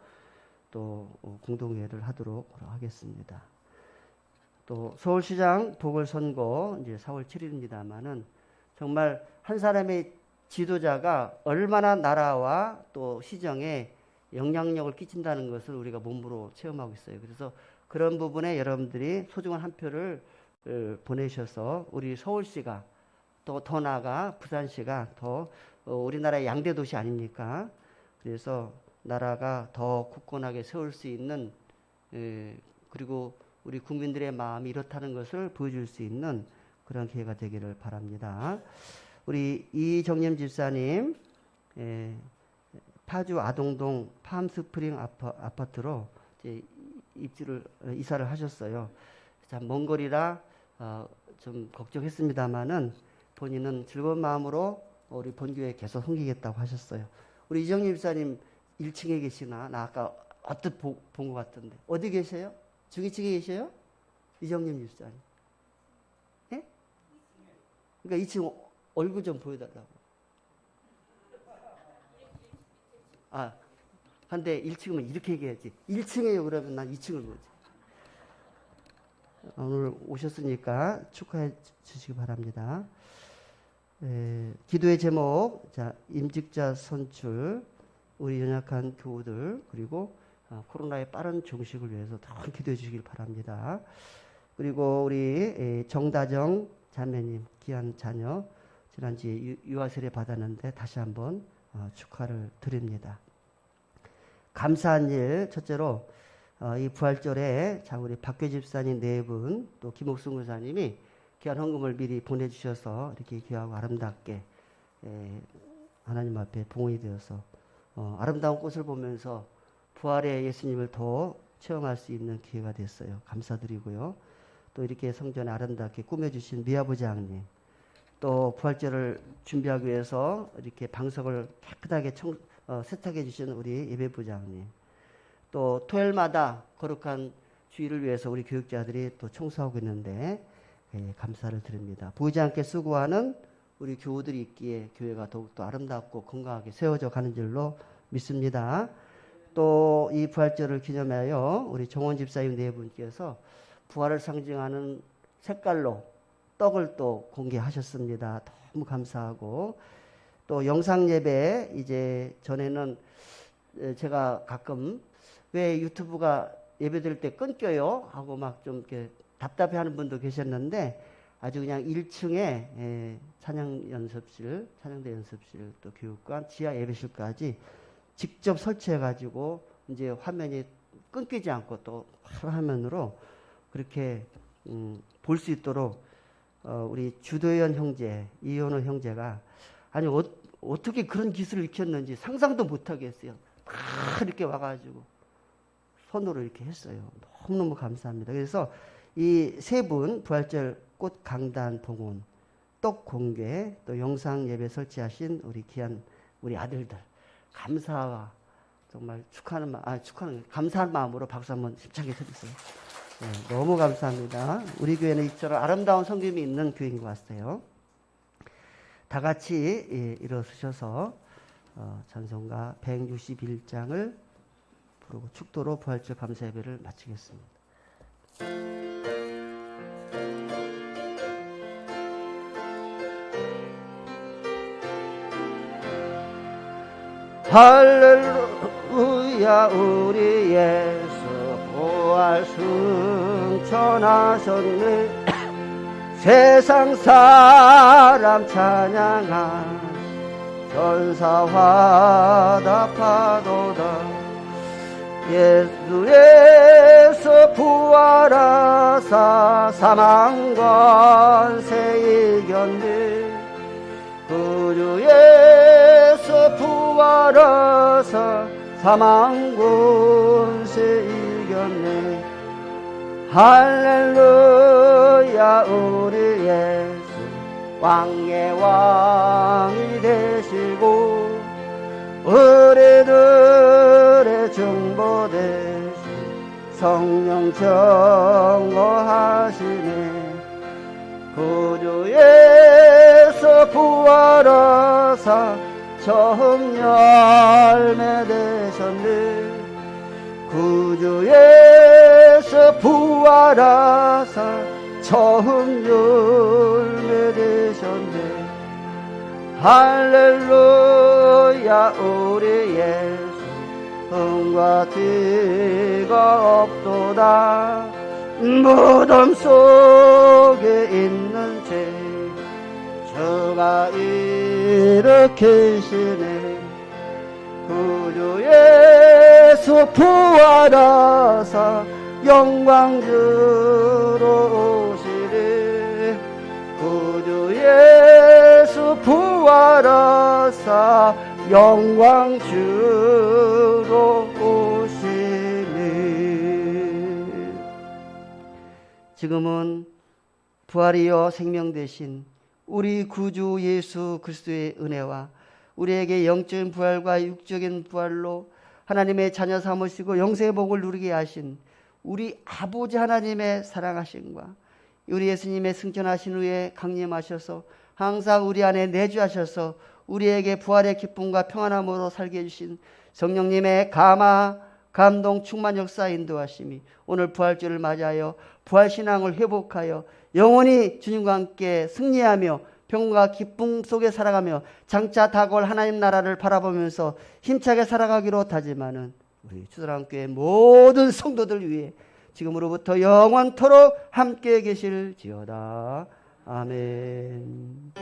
또 공동회를 하도록 하겠습니다. 또 서울시장 보궐선거 이제 4월 7일입니다만은 정말 한 사람의 지도자가 얼마나 나라와 또 시정에 영향력을 끼친다는 것을 우리가 몸으로 체험하고 있어요. 그래서 그런 부분에 여러분들이 소중한 한 표를 보내셔서 우리 서울시가 또 더 나아가 부산시가 더 우리나라의 양대 도시 아닙니까? 그래서 나라가 더 굳건하게 세울 수 있는 그리고 우리 국민들의 마음이 이렇다는 것을 보여줄 수 있는 그런 기회가 되기를 바랍니다. 우리 이정림 집사님 파주 아동동 팜스프링 아파트로 이제 이사를 하셨어요. 참 먼 거리라 좀 걱정했습니다만은 본인은 즐거운 마음으로 우리 본교에 계속 섬기겠다고 하셨어요. 우리 이정림 집사님 1층에 계시나? 나 아까 언뜻 본 것 같던데. 어디 계세요? 중위층에 계세요? 이정림 집사님. 예? 그러니까 2층 얼굴 좀 보여달라고. 근데 1층이면 이렇게 얘기해야지. 1층에요 그러면 난 2층을 보지. 오늘 오셨으니까 축하해 주시기 바랍니다. 기도의 제목, 자, 임직자 선출, 우리 연약한 교우들, 그리고 코로나의 빠른 종식을 위해서 더 기도해 주시길 바랍니다. 그리고 우리 정다정 자매님, 귀한 자녀, 지난주에 유아 세례 받았는데 다시 한번 축하를 드립니다. 감사한 일, 첫째로 이 부활절에 우리 박교 집사님 4분, 또 김옥순 교사님이 귀한 헌금을 미리 보내주셔서 이렇게 귀하고 아름답게 하나님 앞에 봉헌이 되어서 아름다운 꽃을 보면서 부활의 예수님을 더 체험할 수 있는 기회가 됐어요. 감사드리고요. 또 이렇게 성전에 아름답게 꾸며주신 미아부장님, 또 부활절을 준비하기 위해서 이렇게 방석을 깨끗하게 세탁해 주신 우리 예배부장님, 또 토요일마다 거룩한 주일을 위해서 우리 교육자들이 또 청소하고 있는데 감사를 드립니다. 보이지 않게 수고하는 우리 교우들이 있기에 교회가 더욱더 아름답고 건강하게 세워져 가는 줄로 믿습니다. 또 이 부활절을 기념하여 우리 정원 집사님 네 분께서 부활을 상징하는 색깔로 떡을 또 공개하셨습니다. 너무 감사하고, 또 영상 예배, 이제 전에는 제가 가끔 왜 유튜브가 예배드릴 때 끊겨요 하고 막 좀 이렇게 답답해 하는 분도 계셨는데, 아주 그냥 1층에 찬양대 연습실, 또 교육관, 지하 예배실까지 직접 설치해 가지고 이제 화면이 끊기지 않고 또 화면으로 그렇게 볼 수 있도록 우리 주도현 형제, 이현호 형제가 아니 어떻게 그런 기술을 익혔는지 상상도 못하겠어요. 다 이렇게 와가지고 손으로 이렇게 했어요. 너무너무 감사합니다. 그래서 이 세 분 부활절 꽃 강단 봉헌, 떡 공개, 또 영상 예배 설치하신 우리 귀한 우리 아들들, 감사와 정말 감사한 마음으로 박수 한번 힘차게 쳐주세요. 네, 너무 감사합니다. 우리 교회는 이처럼 아름다운 성김이 있는 교회인 것 같아요. 다 같이 일어서셔서 찬송가 161장을 부르고 축도로 부활절 감사 예배를 마치겠습니다. 할렐루야, 우리 예수 부활 승천하셨네. 세상 사람 찬양한 전사 화답하도다. 예수에서 부활하사 사망 권세 이겼네. 구주에서 부활하사 사망 권세 이겼네. 할렐루야, 우리 예수 왕의 왕이 되시고 우리들의 중보 되신 성령 정거하시네. 구주에서 부활하사 처음 열매 되셨네. 구주에서 부활하사 처음 열매 되셨네. 할렐루야, 우리 예수 흥과 뒤가 없도다. 무덤 속에 있는 죄 주가 일으키시네. 구주 예수 부활하사 영광 주로 오시리. 구주 예수 부활하사 영광 주로 오시니. 지금은 부활이요 생명 되신 우리 구주 예수 그리스도의 은혜와 우리에게 영적인 부활과 육적인 부활로 하나님의 자녀 삼으시고 영생의 복을 누리게 하신 우리 아버지 하나님의 사랑하심과 우리 예수님의 승천하신 후에 강림하셔서 항상 우리 안에 내주하셔서 우리에게 부활의 기쁨과 평안함으로 살게 해주신 성령님의 감화, 감동, 충만 역사 인도하심이 오늘 부활절을 맞이하여 부활신앙을 회복하여 영원히 주님과 함께 승리하며 평과 기쁨 속에 살아가며 장차 다가올 하나님 나라를 바라보면서 힘차게 살아가기로 다짐하는 우리 주사랑교회 모든 성도들 위해 지금으로부터 영원토록 함께 계실지어다. 아멘.